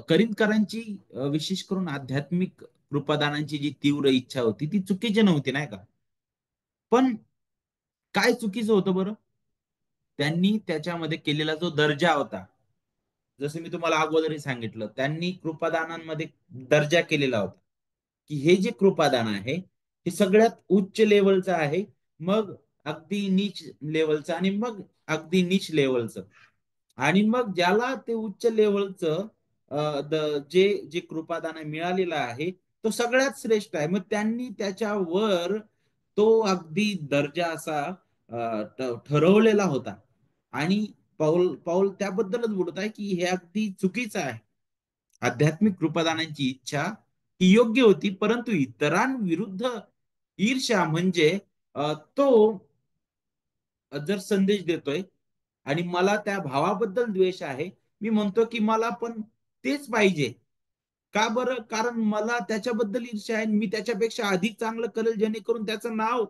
करिंदकरांची विशेष करून आध्यात्मिक कृपादानांची जी तीव्र इच्छा होती ती चुकीची नव्हती, नाही का? पण काय चुकीचं होतं बरं? त्यांनी त्याच्यामध्ये केलेला जो दर्जा होता, जसं मी तुम्हाला अगोदरही सांगितलं, त्यांनी कृपादानांमध्ये दर्जा केलेला होता की हे जे कृपादान आहे हे सगळ्यात उच्च लेवलचं आहे, मग अगदी नीच लेवलचं, आणि मग अगदी नीच लेवलचं. आणि मग ज्याला ते उच्च लेवलचं जे जे कृपादान मिळालेलं आहे तो सगळ्यात श्रेष्ठ आहे. मग त्यांनी त्याच्यावर तो अगदी दर्जा असा ठरवलेला होता. आणि पाऊल पाऊल त्याबद्दलच बोलत आहे की हे अगदी चुकीचं आहे. आध्यात्मिक कृपादानांची इच्छा ही योग्य होती, परंतु इतरांविरुद्ध ईर्ष्या म्हणजे तो जर संदेश देतोय आणि मला त्या भावाबद्दल द्वेष आहे, मी म्हणतो की मला पण तेच पाहिजे. का बरं? कारण मला त्याच्याबद्दल ईर्ष्या आहे, मी त्याच्यापेक्षा अधिक चांगलं करेल जेणेकरून त्याचं नाव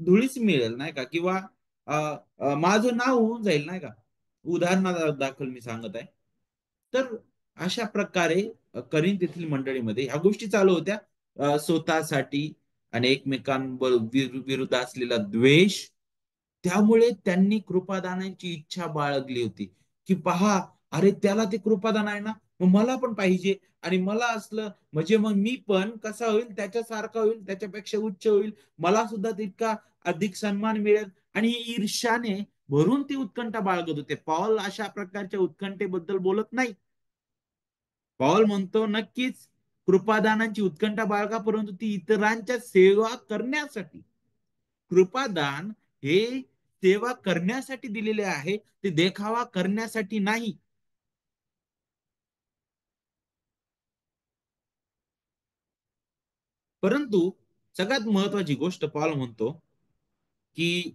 धुळीस मिळेल, नाही का? किंवा अ, माझं नाव होऊन जाईल, नाही का? उदाहरणादाखल मी सांगत आहे. तर अशा प्रकारे करीन तेथील मंडळीमध्ये ह्या गोष्टी चालू होत्या. स्वतःसाठी आणि एकमेकांविरुद्ध असलेला द्वेष त्यामुळे त्यांनी कृपादानाची इच्छा बाळगली होती, की पहा, अरे त्याला ते कृपादान आहे ना, मग मला पण पाहिजे. आणि मला असलं म्हणजे मग मी पण कसा होईल, त्याच्यासारखा होईल, त्याच्यापेक्षा उच्च होईल, मला सुद्धा तितका अधिक सन्मान मिळेल. आणि ईर्ष्याने भरून ती उत्कंठा बाळगत होते. पॉल अशा प्रकारच्या उत्कंठेबद्दल बोलत नाही. पॉल म्हणतो नक्कीच कृपादानाची उत्कंठा बाळगा, परंतु ती इतरांच्या सेवा करण्यासाठी. कृपादान हे सेवा करण्यासाठी दिलेले आहे, ते देखावा करण्यासाठी नाही. परंतु सगळ्यात महत्वाची गोष्ट पॉल म्हणतो, की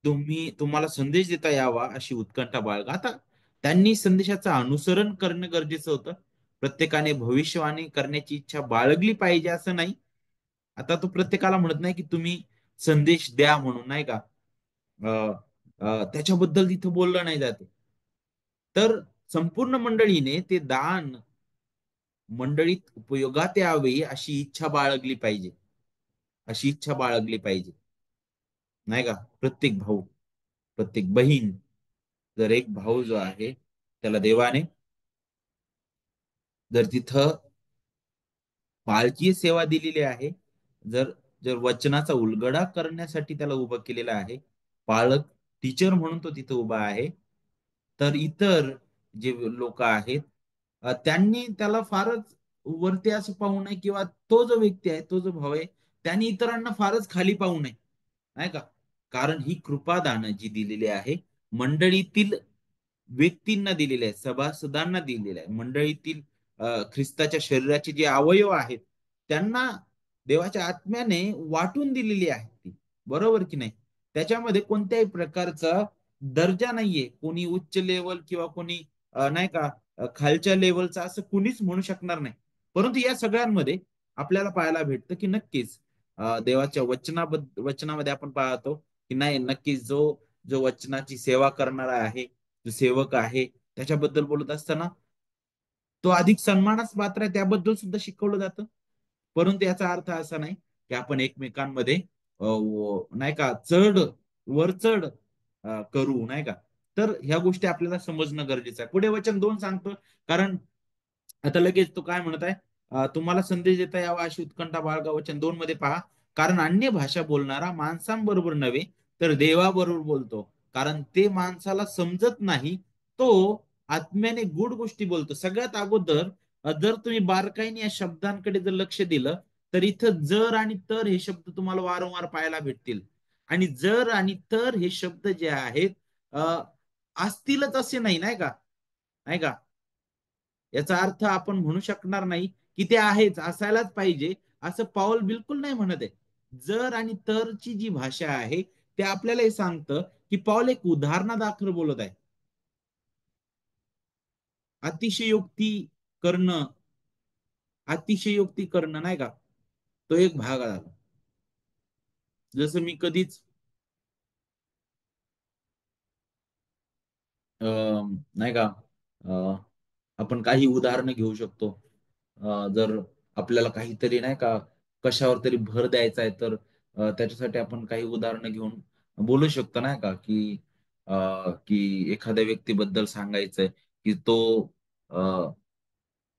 तुम्हाला संदेश देता यावा अशी उत्कंठा बाळगा. आता त्यांनी संदेशाचं अनुसरण करणं गरजेचं होतं. प्रत्येकाने भविष्यवाणी करण्याची इच्छा बाळगली पाहिजे असं नाही. आता तो प्रत्येकाला म्हणत नाही की तुम्ही संदेश द्या म्हणून, नाही का. अ, त्याच्याबद्दल तिथं बोललं नाही जाते. तर संपूर्ण मंडळीने ते दान मंडळीत उपयोगात यावे अशी इच्छा बाळगली पाहिजे. अशी इच्छा बाळगली पाहिजे, नाही का. प्रत्येक भाऊ, प्रत्येक बहीण, जर एक भाऊ जो आहे त्याला देवाने जर तिथं पालची सेवा दिलेली आहे, जर जर वचनाचा उलगडा करण्यासाठी त्याला उभं केलेलं आहे, पालक टीचर म्हणून तो तिथं उभा आहे, तर इतर जे लोक आहेत, त्यांनी त्याला फारच वरती असं पाहू नये, किंवा तो जो व्यक्ती आहे, तो जो भाव आहे, त्यांनी इतरांना फारच खाली पाहू नये, नाही का. कारण ही कृपादान जी दिलेली आहे, मंडळीतील व्यक्तींना दिलेले आहे, सभासदांना दिलेले आहे, मंडळीतील ख्रिस्ताच्या शरीराचे जे अवयव आहेत, त्यांना देवाच्या आत्म्याने वाटून दिलेली आहे ती. बरोबर की नाही. त्याच्यामध्ये कोणत्याही प्रकारचा दर्जा नाहीये, कोणी उच्च लेवल किंवा कोणी नाही का खालच्या लेवलचा, असं कुणीच म्हणू शकणार नाही. परंतु या सगळ्यांमध्ये आपल्याला पाहायला भेटतं की नक्कीच देवाच्या वचनामध्ये आपण पाहतो की नाही, नक्कीच जो जो वचनाची सेवा करणारा आहे, जो सेवक आहे, त्याच्याबद्दल बोलत असताना तो अधिक सन्मानास पात्र आहे, त्याबद्दल सुद्धा शिकवलं जातं. परंतु याचा अर्थ असा नाही की आपण एकमेकांमध्ये नाही का चढ वरचढ करू, नाही का. तर ह्या गोष्टी आपल्याला समजणं गरजेचं आहे. पुढे वचन 2 सांगतो, कारण आता लगेच तो काय म्हणत आहे, तुम्हाला संदेश देता यावा अशी उत्कंठा बाळगा. वचन 2 मध्ये पहा, कारण अन्य भाषा बोलणारा माणसांबरोबर नव्हे तर देवाबरोबर बोलतो, कारण ते माणसाला समजत नाही. तो आत्म्याने गूढ गोष्टी बोलतो. सगळ्यात अगोदर जर तुम्ही बारकाईने या शब्दांकडे जर लक्ष दिलं, तर इथं जर आणि तर हे शब्द तुम्हाला वारंवार पाहायला भेटतील. आणि जर आणि तर हे शब्द जे आहेत, असतीलच असे नाही, नाही का. नाही का. याचा अर्थ आपण म्हणू शकणार नाही की ते आहेच, असायलाच पाहिजे, असं पाऊल बिलकुल नाही म्हणत आहे. जर आणि तरची जी भाषा आहे, ते आपल्याला हे सांगतं की पाऊल एक उदाहरणादाखल बोलत आहे. अतिशयोक्ती करणं, अतिशयोक्ती करणं, नाही का, तो एक भाग आला. जसं मी कधीच नाही का, अ, आपण काही उदाहरणं घेऊ शकतो. जर आपल्याला काहीतरी नाही का कशावर तरी भर द्यायचा आहे, तर त्याच्यासाठी आपण काही उदाहरणं घेऊन बोलू शकतो, नाही का, की एखाद्या व्यक्तीबद्दल सांगायचंय की तो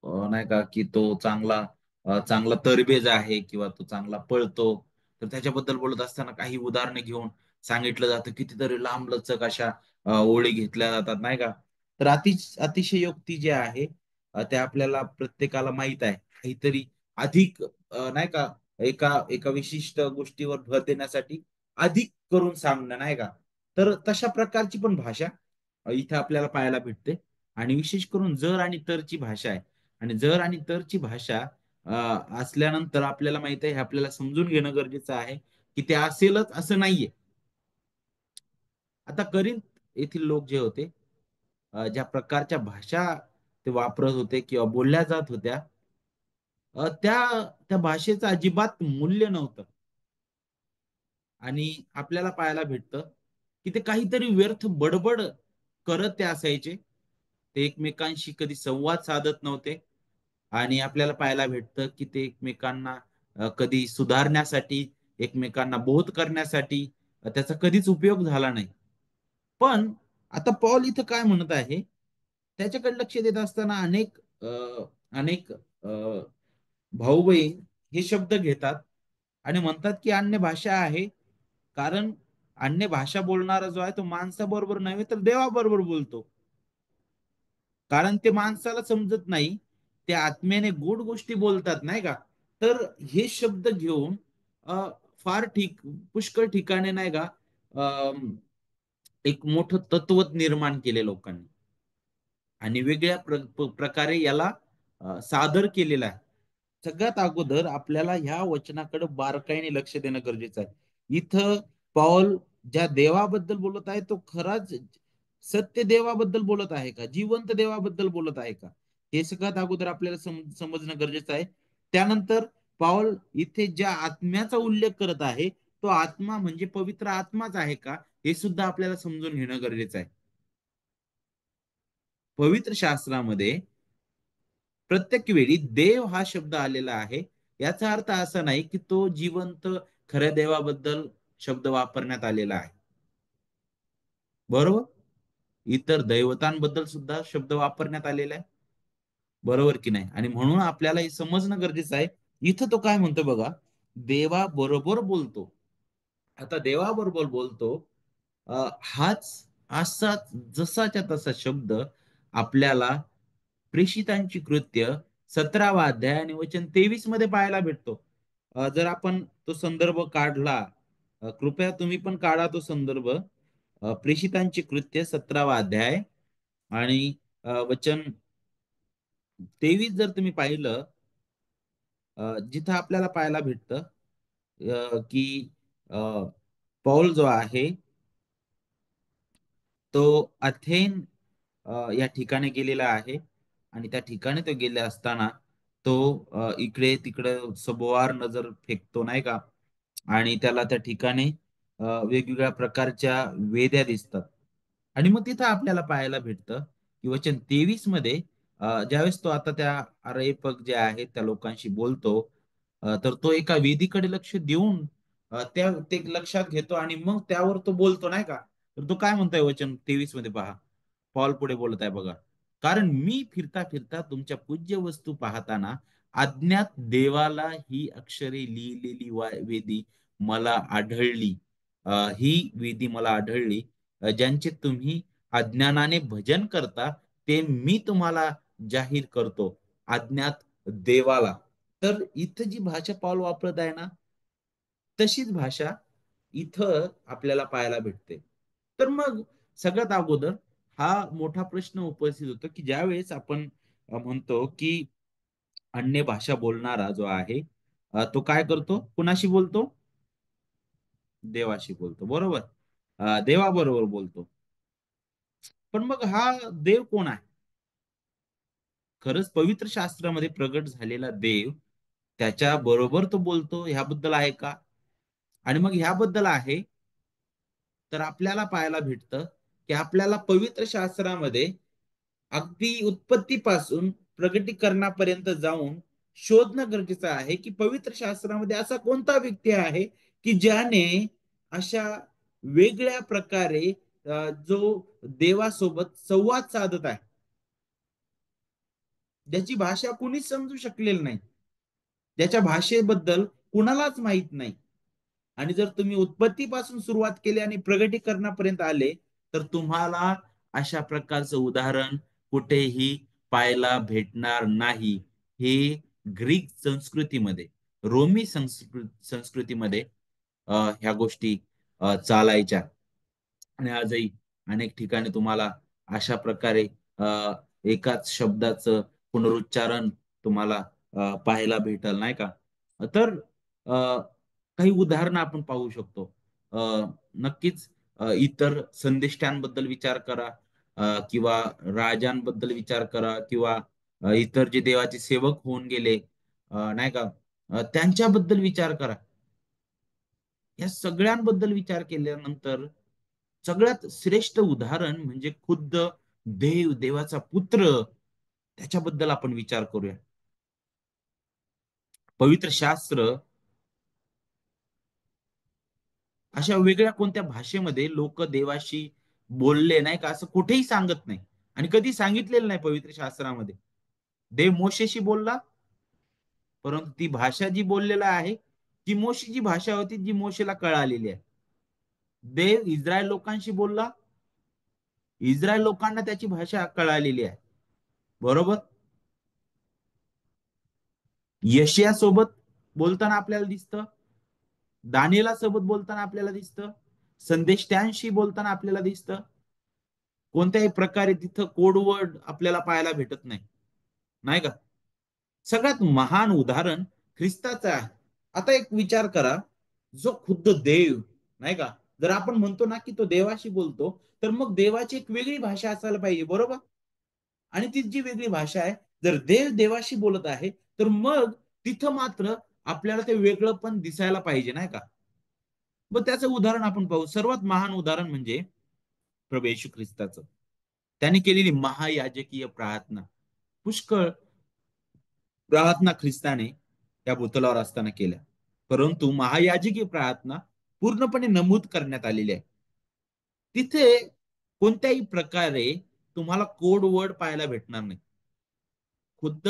नाही का, की तो चांगला तरबेज आहे, किंवा तो चांगला पळतो. तर त्याच्याबद्दल बोलत असताना काही उदाहरणं घेऊन सांगितलं जातं, कितीतरी लांबलचक अशा ओळी घेतल्या जातात, नाही का. तर अतिशयोक्ती जे आहे, ते आपल्याला प्रत्येकाला माहित आहे. काहीतरी अधिक नाही का, एका एका विशिष्ट गोष्टीवर भर देण्यासाठी अधिक करून सांगणं, नाही का. तर तशा प्रकारची पण भाषा इथे आपल्याला पाहायला भेटते. आणि विशेष करून जर आणि तरची भाषा आहे. आणि जर आणि तरची भाषा अ, असल्यानंतर आपल्याला माहित आहे, हे आपल्याला समजून घेणं गरजेचं आहे की ते असेलच असं नाहीये. आता करिंथ येथील लोक जे होते, ज्या प्रकारच्या भाषा ते वापरत होते किंवा बोलल्या जात होत्या, त्या त्या भाषेचं अजिबात मूल्य नव्हतं. आणि आपल्याला पाहायला भेटतं की ते काहीतरी व्यर्थ बडबड करत ते असायचे. ते एकमेकांशी कधी संवाद साधत नव्हते. आणि आपल्याला पाहायला भेटतं की ते एकमेकांना कधी सुधारण्यासाठी, एकमेकांना बोध करण्यासाठी त्याचा कधीच उपयोग झाला नाही. पण आता पॉल इथं काय म्हणत आहे, त्याच्याकडे लक्ष देत असताना अनेक भाऊ बहीण हे शब्द घेतात आणि म्हणतात की अन्य भाषा आहे, कारण अन्य भाषा बोलणारा जो आहे तो माणसाबरोबर नव्हे तर देवाबरोबर बोलतो. कारण ते माणसाला समजत नाही, ते आत्म्याने गोड गोष्टी बोलतात नाही का. तर हे शब्द घेऊन अ, फार पुष्कळ ठिकाणी नाही का, एक मोठं तत्व निर्माण केले लोकांनी आणि वेगळ्या प्रकारे याला सादर केलेलं आहे. सगळ्यात अगोदर आपल्याला ह्या वचनाकडे बारकाईने लक्ष देणं गरजेचं आहे. इथं पौल ज्या देवाबद्दल बोलत आहे तो खराच सत्य देवाबद्दल बोलत आहे का, जिवंत देवाबद्दल बोलत आहे का, हे सगळ्यात अगोदर आपल्याला समजणं गरजेचं आहे. त्यानंतर पौल इथे ज्या आत्म्याचा उल्लेख करत आहे, तो आत्मा म्हणजे पवित्र आत्माच आहे का, हे सुद्धा आपल्याला समजून घेणं गरजेचं आहे. पवित्र शास्त्रामध्ये प्रत्येक वेळी देव हा शब्द आलेला आहे. याचा अर्थ असा नाही की तो जिवंत खऱ्या देवाबद्दल शब्द वापरण्यात आलेला आहे. बरोबर. इतर दैवतांबद्दल सुद्धा शब्द वापरण्यात आलेला आहे. बरोबर की नाही. आणि म्हणून आपल्याला हे समजणं गरजेचं आहे. इथं तो काय म्हणतो बघा, देवा बरोबर बोलतो. आता देवाबरोबर बोलतो, हाच असाच जसाच्या तसा शब्द आपल्याला प्रेषितांची कृत्य 17वा अध्याय आणि वचन 23 मध्ये पाहायला भेटतो. जर आपण तो संदर्भ काढला, कृपया तुम्ही पण काढा तो संदर्भ. प्रेषितांची कृत्य 17वा अध्याय आणि वचन 23 जर तुम्ही पाहिलं, जिथं आपल्याला पाहायला भेटतं की अ, पौल जो आहे तो अथेन या ठिकाणी गेलेला आहे आणि त्या ठिकाणी तो गेले असताना तो इकडे तिकडे सभोवार नजर फेकतो नाही का. आणि त्याला त्या ठिकाणी वेगवेगळ्या प्रकारच्या वेद्या दिसतात. आणि मग तिथं आपल्याला पाहायला भेटतं की वचन 23 मध्ये ज्यावेळेस तो आता त्या अरेपक जे आहेत त्या लोकांशी बोलतो, तर तो एका वेदीकडे लक्ष देऊन त्या ते लक्षात घेतो आणि मग त्यावर तो बोलतो नाही का. तर तो काय म्हणतोय वचन 23 मध्ये पहा. पॉल पुढे बोलत आहे बघा. कारण मी फिरता फिरता तुमच्या पूज्य वस्तू पाहताना अज्ञात देवाला ही अक्षरे लिहिलेली वेदी मला आढळली. ही वेदी मला आढळली, ज्यांचे तुम्ही अज्ञानाने भजन करता ते मी तुम्हाला जाहीर करतो, अज्ञात देवाला. तर इथं जी भाषा पाऊल वापरत आहे ना, तशीच भाषा इथं आपल्याला पाहायला भेटते. तर मग सगळ्यात अगोदर हा मोठा प्रश्न उपस्थित होतो की ज्यावेळेस आपण म्हणतो की अन्य भाषा बोलणारा जो आहे, तो काय करतो, कुणाशी बोलतो, देवाशी बोलतो. बरोबर. देवाबरोबर बोलतो. पण मग हा देव कोण आहे? खरंच पवित्र शास्त्रामध्ये प्रगट झालेला देव त्याच्या बरोबर तो बोलतो ह्याबद्दल आहे का? आणि मग ह्याबद्दल आहे, तर आपल्याला पाहायला भेटतं की आपल्याला पवित्र शास्त्रामध्ये अगदी उत्पत्तीपासून प्रगटीकरणापर्यंत जाऊन शोधणं गरजेचं आहे की पवित्र शास्त्रामध्ये असा कोणता व्यक्ती आहे की ज्याने अशा वेगळ्या प्रकारे जो देवासोबत संवाद साधत आहे, ज्याची भाषा कुणीच समजू शकलेलं नाही, ज्याच्या भाषेबद्दल कुणालाच माहित नाही. आणि जर तुम्ही उत्पत्तीपासून सुरुवात केली आणि प्रगटीकरणापर्यंत आले, तर तुम्हाला अशा प्रकारचं उदाहरण कुठेही पाहायला भेटणार नाही. हे ग्रीक संस्कृतीमध्ये, रोमी संस्कृतीमध्ये ह्या गोष्टी चालायच्या. आणि आजही अनेक ठिकाणी तुम्हाला अशा प्रकारे एकाच शब्दाचं पुनरुच्चारण तुम्हाला पाहायला भेटल नाही का. तर काही उदाहरणं आपण पाहू शकतो. अ, नक्कीच इतर संदिष्टांबद्दल विचार करा, किंवा राजांबद्दल विचार करा, किंवा इतर जे देवाचे सेवक होऊन गेले, नाही का, त्यांच्याबद्दल विचार करा. या सगळ्यांबद्दल विचार केल्यानंतर सगळ्यात श्रेष्ठ उदाहरण म्हणजे खुद्द देवाचा पुत्र, त्याच्याबद्दल आपण विचार करूया. पवित्र शास्त्र अशा वेगळ्या कोणत्या भाषेमध्ये लोक देवाशी बोलले नाही का, असं कुठेही सांगत नाही. आणि कधी सांगितलेलं नाही पवित्र शास्त्रामध्ये. देव मोशेशी बोलला, परंतु ती भाषा जी बोललेला आहे, ती मोशीची भाषा होती, जी मोशेला कळालेली आहे. देव इस्रायल लोकांशी बोलला, इस्रायल लोकांना त्याची भाषा कळालेली आहे. बरोबर. यशिया सोबत बोलताना आपल्याला दिसतं, दानियेला सोबत बोलताना आपल्याला दिसतं, संदेशट्यांशी बोलताना आपल्याला दिसतं. कोणत्याही प्रकारे तिथं कोडवर्ड आपल्याला पाहायला भेटत नाही, नाही का? सगळ्यात महान उदाहरण ख्रिस्ताचं आहे. आता एक विचार करा, जो खुद्द देव, नाही का, जर आपण म्हणतो ना की तो देवाशी बोलतो, तर मग देवाची एक वेगळी भाषा असायला पाहिजे, बरोबर? आणि ती जी वेगळी भाषा आहे, जर देव देवाशी बोलत आहे, तर मग तिथं मात्र आपल्याला ते वेगळं पण दिसायला पाहिजे, नाही का? मग त्याचं उदाहरण आपण पाहू. सर्वात महान उदाहरण म्हणजे प्रभू येशू ख्रिस्ताचं. त्याने केलेली महायाजकीय प्रार्थना. पुष्कळ प्रार्थना ख्रिस्ताने त्या भूतलावर असताना केल्या, परंतु महायाजकीय प्रार्थना पूर्णपणे नमूद करण्यात आलेली आहे. तिथे कोणत्याही प्रकारे तुम्हाला कोड वर्ड पाहायला भेटणार नाही. खुद्द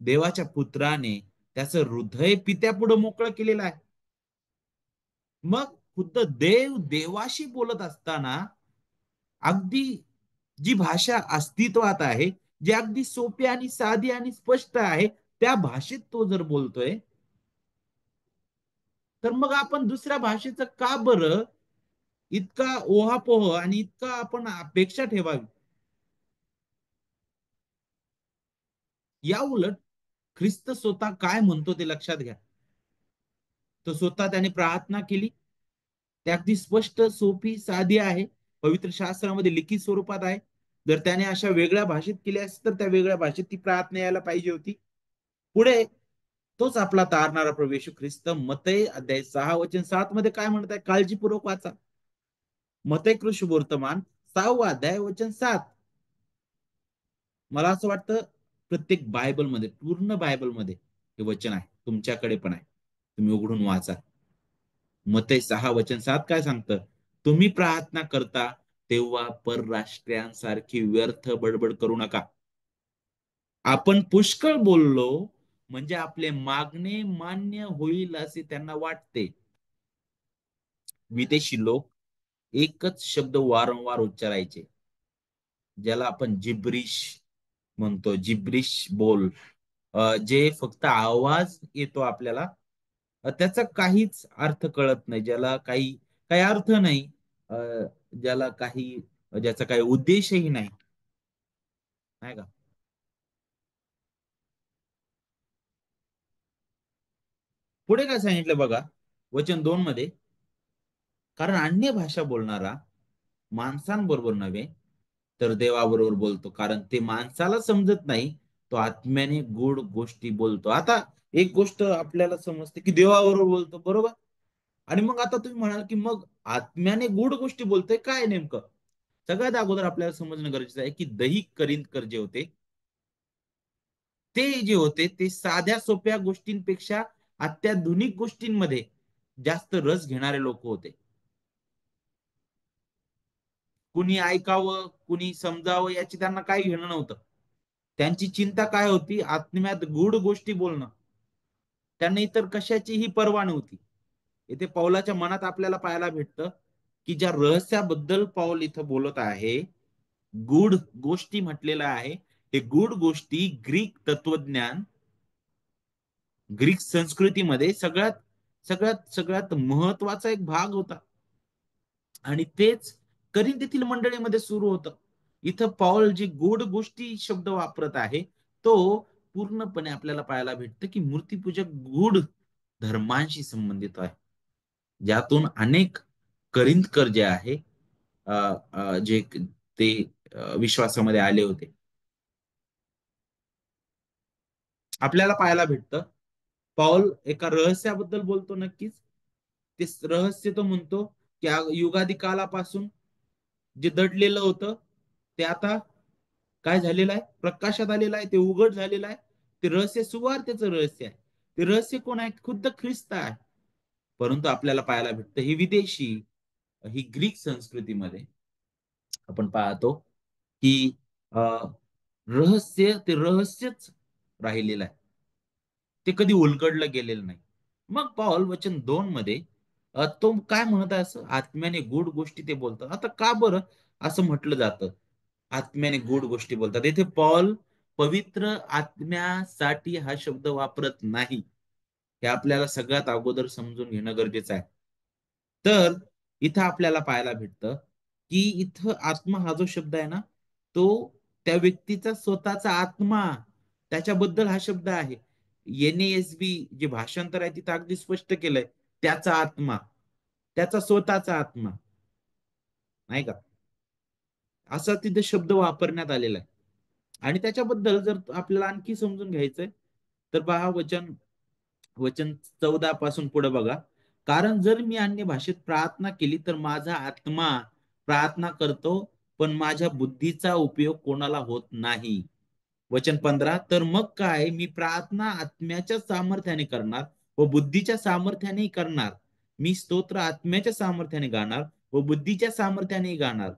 देवाच्या पुत्राने त्याचं हृदय पित्यापुढे मोकळं केलेलं आहे. मग खुद्द देव देवाशी बोलत असताना अगदी जी भाषा अस्तित्वात आहे, जी अगदी सोपी आणि साधी आणि स्पष्ट आहे, त्या भाषेत तो जर बोलतोय, तर मग आपण दुसऱ्या भाषेचं का बरं इतका ओहापोह आणि इतका आपण अपेक्षा ठेवावी? या उलट ख्रिस्त स्वतः काय म्हणतो ते लक्षात घ्या. तो स्वतः त्याने प्रार्थना केली, ते अगदी स्पष्ट, सोपी, साधी आहे. पवित्र शास्त्रामध्ये लिखित स्वरूपात आहे. जर त्याने अशा वेगळ्या भाषेत केली असती, तर त्या वेगळ्या भाषेत ती प्रार्थना यायला पाहिजे होती. पुढे तोच आपला तारणारा प्रभू येशू ख्रिस्त मत्तई अध्याय 6 वचन 7 मध्ये काय म्हणताय, काळजीपूर्वक वाचा. मत्तई कृषी वर्तमान 6 अध्याय वचन 7. मला असं वाटतं प्रत्येक बायबलमध्ये, पूर्ण बायबलमध्ये हे वचन आहे. तुमच्याकडे पण आहे, तुम्ही उघडून वाचा. मत्तई 6 वचन 7 काय सांगतं? तुम्ही प्रार्थना करता तेव्हा परराष्ट्रीयांसारखी व्यर्थ बडबड करू नका. आपण पुष्कळ बोललो म्हणजे आपले मागणे मान्य होईल असे त्यांना वाटते. विदेशी लोक एकच शब्द वारंवार उच्चारायचे, ज्याला आपण जिब्रिश म्हणतो. जिब्रिश बोल, जे फक्त आवाज येतो आपल्याला, त्याचा काहीच अर्थ कळत नाही, ज्याला काही काही अर्थ नाही, अ, ज्याला काही, ज्याचा काही उद्देशही नाही, नाही का? पुढे काय सांगितलं बघा, वचन 2 मध्ये, कारण अन्य भाषा बोलणारा माणसांबरोबर नव्हे तर देवाबरोबर बोलतो, कारण ते माणसाला समजत नाही, तो आत्म्याने गूढ गोष्टी बोलतो. आता एक गोष्ट आपल्याला समजते की देवाबरोबर बोलतो, बरोबर. आणि मग आता तुम्ही म्हणाल की मग आत्म्याने गूढ गोष्टी बोलतोय काय नेमकं? सगळ्यात अगोदर आपल्याला समजणं गरजेचं आहे की दैहिक करिंदकर जे होते, ते जे होते ते साध्या सोप्या गोष्टींपेक्षा अत्याधुनिक गोष्टींमध्ये जास्त रस घेणारे लोक होते. कुणी ऐकावं, कुणी समजावं याची त्यांना काही घेणं नव्हतं. त्यांची चिंता काय होती? आत्म्यात गूढ गोष्टी बोलणं. त्यांना इतर कशाचीही पर्वा नव्हती. इथे पौलाच्या मनात आपल्याला पाहायला भेटतं की ज्या रहस्याबद्दल पौल इथं बोलत आहे, गूढ गोष्टी म्हटलेलं आहे, हे गूढ गोष्टी ग्रीक तत्वज्ञान, ग्रीक संस्कृतीमध्ये सगळ्यात सगळ्यात सगळ्यात महत्वाचा एक भाग होता. आणि तेच करिंथीतील मंडळीमध्ये सुरू होतं. इथं पॉल जी गूढ गोष्टी शब्द वापरत आहे, तो पूर्णपणे आपल्याला पाहायला भेटतं की मूर्तीपूजक गूढ धर्मांशी संबंधित आहे, ज्यातून अनेक करिंदकर जे आहे, जे ते विश्वासामध्ये आले होते. आपल्याला पाहायला भेटतं पौल एका रहस्याबद्दल बोलतो नक्कीच. ते रहस्य तो म्हणतो की युगादी कालापासून जे दडलेलं होतं, ते आता काय झालेलं आहे? प्रकाशात आलेलं आहे, ते उघड झालेलं आहे. ते रहस्य सुवार्तेचं रहस्य आहे. ते रहस्य कोण आहे? खुद्द ख्रिस्त आहे. परंतु आपल्याला पाहायला भेटतं ही विदेशी, ही ग्रीक संस्कृतीमध्ये आपण पाहतो की अ, रहस्य ते रहस्यच राहिलेलं आहे. ते कधी उलगडलं गेलेलं नाही. मग पॉल वचन 2 मध्ये तो काय म्हणत आहे, असं आत्म्याने गूढ गोष्टी ते बोलतात. आता का बरं असं म्हटलं जातं? आत्म्याने गूढ गोष्टी बोलतात. इथे पॉल पवित्र आत्म्यासाठी हा शब्द वापरत नाही. हे आपल्याला सगळ्यात अगोदर समजून घेणं गरजेचं आहे. तर इथं आपल्याला पाहायला भेटतं, की इथं आत्मा हा जो शब्द आहे ना, तो त्या व्यक्तीचा स्वतःचा आत्मा, त्याच्याबद्दल हा शब्द आहे. NASB जे भाषांतर आहे तिथं अगदी स्पष्ट केलंय. त्याचा आत्मा, त्याचा स्वतःचा आत्मा, नाही का? असा तिथे शब्द वापरण्यात आलेला आहे. आणि त्याच्याबद्दल जर आपल्याला आणखी समजून घ्यायचंय, तर पहा वचन वचन 14 पासून पुढे बघा. कारण जर मी अन्य भाषेत प्रार्थना केली तर माझा आत्मा प्रार्थना करतो, पण माझ्या बुद्धीचा उपयोग कोणाला होत नाही. वचन 15, तर मग काय, मी प्रार्थना आत्म्याच्या सामर्थ्याने करणार व बुद्धीच्या सामर्थ्याने करणार. मी स्तोत्र आत्म्याच्या सामर्थ्याने गाणार व बुद्धीच्या सामर्थ्याने गाणार.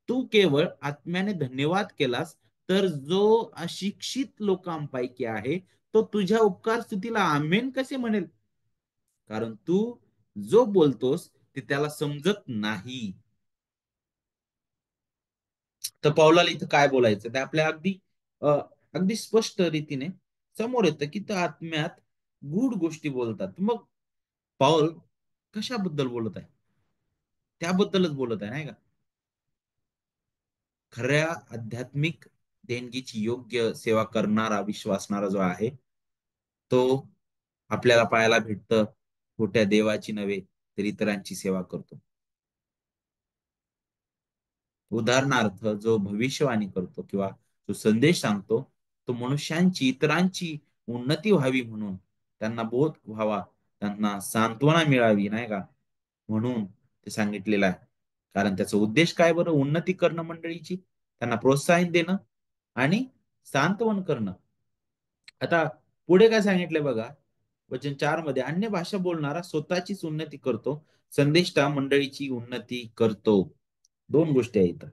तू केवळ आत्म्याने धन्यवाद केलास, तर जो अशिक्षित लोकांपैकी आहे तो तुझ्या उपकार स्तुतीला आमेन कसे म्हणेल? कारण तू जो बोलतोस ते त्याला समजत नाही. तर पौलाला इथं काय बोलायचं ते आपल्या अ, अगदी स्पष्ट रीतीने समोर येतं की त्या आत्म्यात गूढ गोष्टी बोलतात. मग पौल कशाबद्दल बोलत आहे? त्याबद्दलच बोलत आहे, नाही का? खऱ्या आध्यात्मिक देणगीची योग्य सेवा करणारा, विश्वासणारा जो आहे, तो आपल्याला पाहायला भेटतं खोट्या देवाची नव्हे तर इतरांची सेवा करतो. उदाहरणार्थ जो भविष्यवाणी करतो किंवा जो संदेश सांगतो, तो मनुष्यांची, इतरांची उन्नती व्हावी म्हणून, त्यांना बोध व्हावा, त्यांना सांत्वना मिळावी, नाही का? म्हणून ते सांगितलेलं आहे. कारण त्याचा उद्देश काय बरं? उन्नती करणं मंडळीची, त्यांना प्रोत्साहन देणं आणि सांत्वन करणं. आता पुढे काय सांगितलंय बघा, वचन 4 मध्ये, अन्य भाषा बोलणारा स्वतःचीच उन्नती करतो, संदेष्टा मंडळीची उन्नती करतो. दोन गोष्टी आहेत इथं.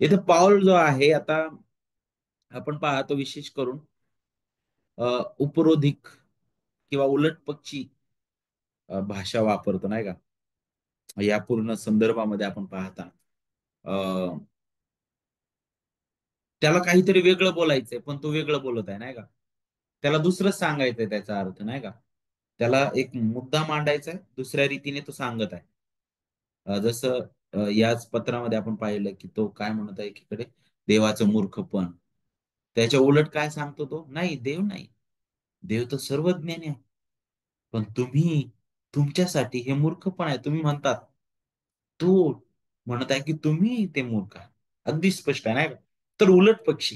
इथे पाऊल जो आहे, आता आपण पाहतो विशेष करून उपरोधिक किंवा उलट पक्षी भाषा वापरतो, नाही का? या पूर्ण संदर्भामध्ये आपण पाहता अ, त्याला काहीतरी वेगळं बोलायचंय पण तो वेगळं बोलत आहे, नाही का? त्याला दुसरंच सांगायचंय त्याचा अर्थ, नाही का? त्याला एक मुद्दा मांडायचा आहे, दुसऱ्या रीतीने तो सांगत आहे. जसं याच पत्रामध्ये आपण पाहिलं की तो काय म्हणत आहे एकीकडे, देवाचं मूर्खपण. त्याच्या उलट काय सांगतो तो? नाही, देव नाही. देव तर सर्वज्ञानी आहे. पण तुम्ही, तुमच्यासाठी हे मूर्खपण आहे. तुम्ही म्हणतात, तो म्हणत आहे की तुम्ही ते मूर्ख आहे. अगदी स्पष्ट आहे, नाही का? तर उलट पक्षी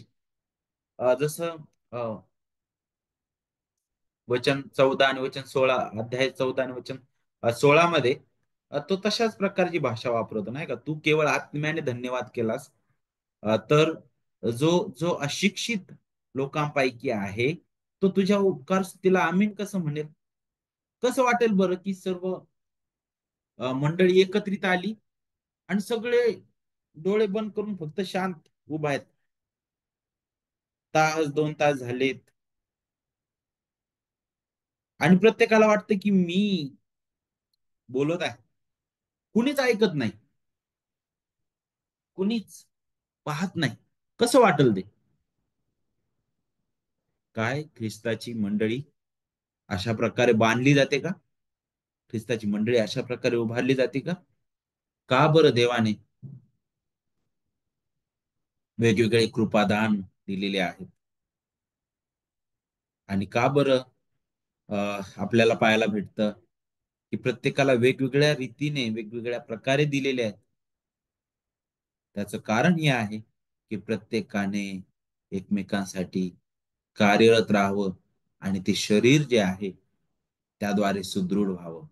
जसं वचन 14 आणि वचन 16, अध्याय 14 आणि वचन 16 मध्ये तो तशाच प्रकारची भाषा वापरतो, नाही का? तू केवळ आत्म्याने धन्यवाद केलास, तर जो जो अशिक्षित लोकांपैकी आहे तो तुझ्या उपकार स्तुतीला आमीन कसं म्हणेल? कसं वाटेल बरं की सर्व मंडळी एकत्रित आली आणि सगळे डोळे बंद करून फक्त शांत उभा आहेत. तास 2 तास झालेत आणि प्रत्येकाला वाटतं की मी बोलत आहे. कुणीच ऐकत नाही, कुणीच पाहत नाही. कसं वाटेल ते? काय ख्रिस्ताची मंडळी अशा प्रकारे बांधली जाते का? ख्रिस्ताची मंडळी अशा प्रकारे उभारली जाते का? का बरं देवाने वेगवेगळे कृपादान दिलेले आहेत? आणि का बरं अ, आपल्याला पाहायला भेटतं की प्रत्येकाला वेगवेगळ्या रीतीने, वेगवेगळ्या प्रकारे दिलेले आहेत? त्याचं कारण हे आहे की प्रत्येकाने एकमेकांसाठी कार्यरत राहावं आणि ते शरीर जे आहे त्याद्वारे सुदृढ व्हावं.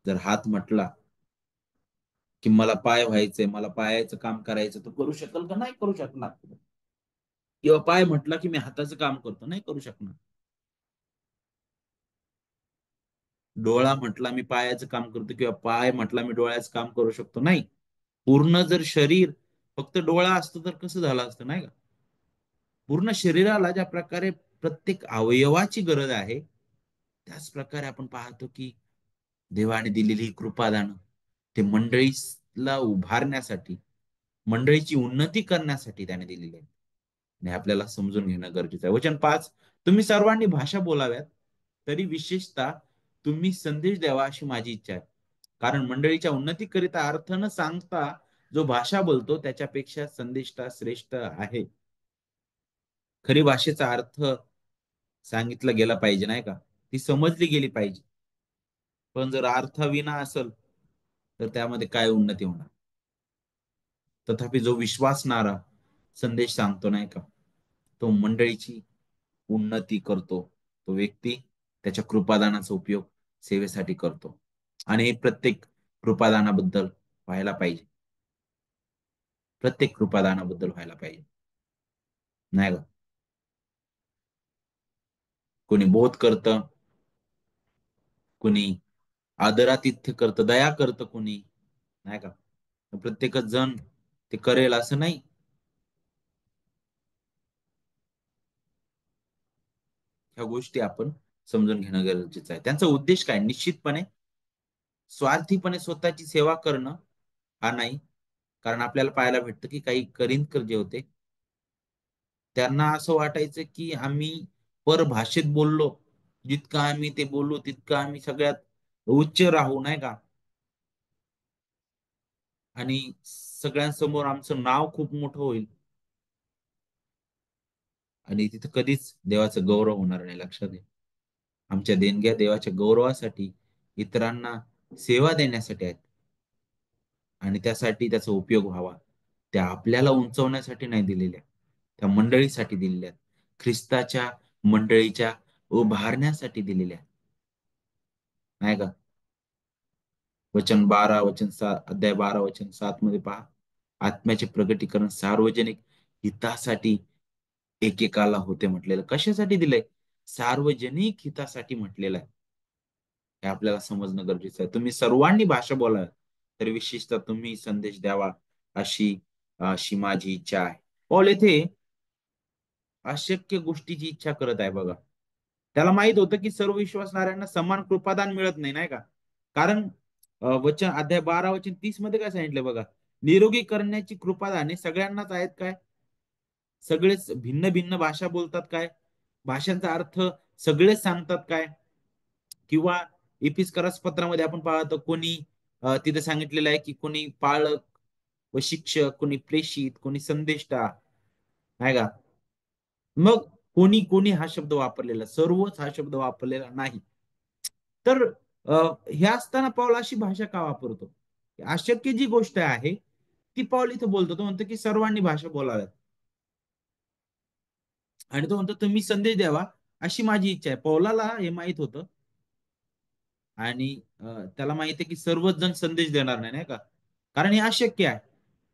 जर हात म्हटला की मला पाय व्हायचंय, मला पायाचं काम करायचं, तर करू शकेल का? नाही करू शकणार. किंवा पाय म्हटला की मी हाताचं काम करतो, नाही करू शकणार. डोळा म्हटला मी पायाचं काम करतो किंवा पाय म्हटला मी डोळ्याचं काम करू शकतो, नाही. पूर्ण जर शरीर फक्त डोळा असतं तर कसं झालं असतं, नाही का? पूर्ण शरीराला ज्या प्रकारे प्रत्येक अवयवाची गरज आहे, त्याच प्रकारे आपण पाहतो की देवाने दिलेली ही कृपादान ते मंडळीला उभारण्यासाठी, मंडळीची उन्नती करण्यासाठी त्याने दिलेली आहे. आणि आपल्याला समजून घेणं गरजेचं आहे. वचन 5, तुम्ही सर्वांनी भाषा बोलाव्यात, तरी विशेषतः तुम्ही संदेश द्यावा अशी माझी इच्छा आहे. कारण मंडळीच्या उन्नतीकरिता अर्थ न सांगता जो भाषा बोलतो त्याच्यापेक्षा संदेष्टा श्रेष्ठ आहे. खरी भाषेचा अर्थ सांगितला गेला पाहिजे, नाही का? ती समजली गेली पाहिजे. पण जर अर्थविना असेल, तर त्यामध्ये काय उन्नती होणार? तथापि जो विश्वासणारा संदेश सांगतो, नाही का? तो मंडळीची उन्नती करतो. तो व्यक्ती त्याच्या कृपादानाचा उपयोग सेवेसाठी करतो. आणि हे प्रत्येक कृपादानाबद्दल व्हायला पाहिजे. प्रत्येक कृपादानाबद्दल व्हायला पाहिजे. नाही का? कोणी बोध करतं, कोणी आदरातिथ्य करतं, दया करतं कोणी, नाही का? प्रत्येकच जण ते करेल असं नाही. ह्या गोष्टी आपण समजून घेणं गरजेचं आहे. त्यांचा उद्देश काय? निश्चितपणे स्वार्थीपणे स्वतःची सेवा करणं हा नाही. कारण आपल्याला पाहायला भेटतं की काही करिंदकर जे होते, त्यांना असं वाटायचं की आम्ही परभाषेत बोललो, जितकं आम्ही ते बोललो, तितकं आम्ही सगळ्यात उच्च राहू, नाही का? आणि सगळ्यांसमोर आमचं नाव खूप मोठं होईल आणि तिथं कधीच देवाचा गौरव होणार नाही. लक्षात घ्या. आमच्या देणग्या देवाच्या गौरवासाठी, इतरांना सेवा देण्यासाठी आहेत आणि त्यासाठी त्याचा उपयोग व्हावा. त्या आपल्याला उंचवण्यासाठी नाही दिलेल्या, त्या मंडळीसाठी दिलेल्या आहेत. ख्रिस्ताच्या मंडळीच्या उभारण्यासाठी दिलेल्या आहेत, नाही का? वचन 12, वचन 7, अध्याय 12, वचन 7 मध्ये पहा. आत्म्याचे प्रगटीकरण सार्वजनिक हितासाठी एकेकाला होते म्हटलेलं. कशासाठी दिलंय? सार्वजनिक हितासाठी म्हटलेलं आहे. हे आपल्याला समजणं गरजेचं आहे. तुम्ही सर्वांनी भाषा बोलाव्या, तर विशेषतः तुम्ही संदेश द्यावा अशी माझी इच्छा आहे. पौल येथे अशक्य गोष्टीची इच्छा करत आहे बघा. त्याला माहित होतं की सर्व विश्वासणाऱ्यांना समान कृपादान मिळत नाही, नाही का? कारण वचन अध्याय 12 वचन 30 मध्ये काय सांगितलं बघा. निरोगी करण्याची कृपादाने सगळ्यांनाच आहेत काय? सगळेच भिन्न भिन्न भाषा बोलतात काय? भाषांचा अर्थ सगळेच सांगतात काय? किंवा इपिस्करस पत्रामध्ये आपण पाहतो कोणी तिथे सांगितलेलं आहे की कोणी पाळक व शिक्षक, कोणी प्रेषित, कोणी संदेष्टा, नाही का? मग कोणी कोणी हा शब्द वापरलेला, सर्वच हा शब्द वापरलेला नाही. तर हे असताना पाऊल अशी भाषा का वापरतो? अशक्य जी गोष्ट आहे ती पाऊल इथं बोलतो. तो म्हणतो की सर्वांनी भाषा बोलाव्यात आणि तो म्हणतो तुम्ही संदेश द्यावा अशी माझी इच्छा आहे. पौलाला हे माहित होतं आणि त्याला माहिती आहे की सर्वच जण संदेश देणार नाही, नाही का? कारण हे अशक्य आहे.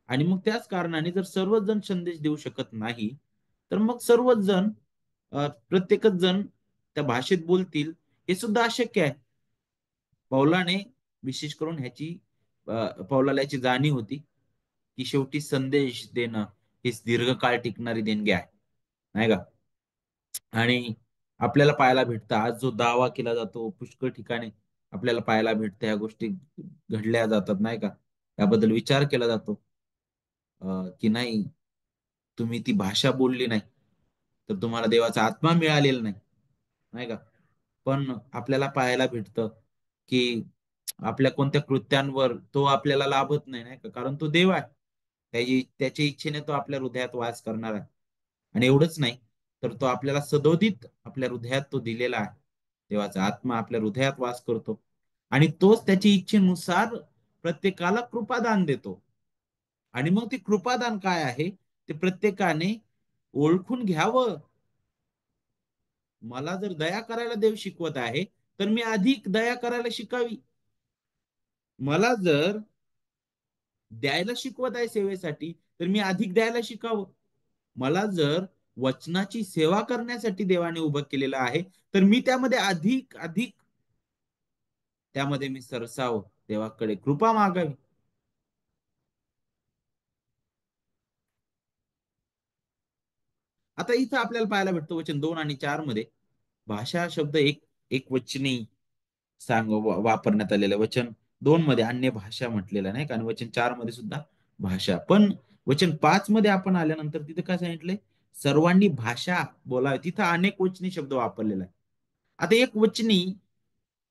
आणि मग त्याच कारणाने जर सर्वच जण संदेश देऊ शकत नाही, तर मग सर्वच जण प्रत्येकच जण त्या भाषेत बोलतील हे सुद्धा अशक्य आहे. पौलाने विशेष करून पौलाला याची जाणीव होती की शेवटी संदेश देणं ही दीर्घकाळ टिकणारी देणगी आहे, नाही का? आणि आपल्याला पाहायला भेटतं आज जो दावा केला जातो पुष्कळ ठिकाणी आपल्याला पाहायला भेटतं ह्या गोष्टी घडल्या जातात, नाही का? त्याबद्दल विचार केला जातो की नाही तुम्ही ती भाषा बोलली नाही तर तुम्हाला देवाचा आत्मा मिळालेला नाही, नाही का? पण आपल्याला पाहायला भेटतं की आपल्या कोणत्या कृत्यांवर तो आपल्याला लाभत नाही, नाही का? कारण तो देव आहे. त्याच्या इच्छेने तो आपल्या हृदयात वास करणार आहे. आणि एवढंच नाही तर तो आपल्याला सदोदित आपल्या हृदयात तो दिलेला आहे. देवाचा आत्मा आपल्या हृदयात वास करतो आणि तोच त्याच्या इच्छेनुसार प्रत्येकाला कृपादान देतो. आणि मग ते कृपादान काय आहे ते प्रत्येकाने ओळखून घ्यावं. मला जर दया करायला देव शिकवत आहे तर मी अधिक दया करायला शिकावी. मला जर द्यायला शिकवत आहे सेवेसाठी तर मी अधिक द्यायला शिकावं. मला जर वचनाची सेवा करण्यासाठी देवाने उभं केलेलं आहे तर मी त्यामध्ये अधिक अधिक त्यामध्ये मी सरसाव देवाकडे कृपा मागावी. आता इथं आपल्याला पाहायला भेटतो वचन 2 आणि 4 मध्ये भाषा शब्द एक वचनी वापरण्यात आलेलं आहे. वचन 2 मध्ये अन्य भाषा म्हटलेलं नाही का, आणि वचन 4 मध्ये सुद्धा भाषा. पण वचन 5 मध्ये आपण आल्यानंतर तिथे काय सांगितलंय, सर्वांनी भाषा बोलावी. तिथं अनेक वचनी शब्द वापरलेला आहे. आता एक वचनी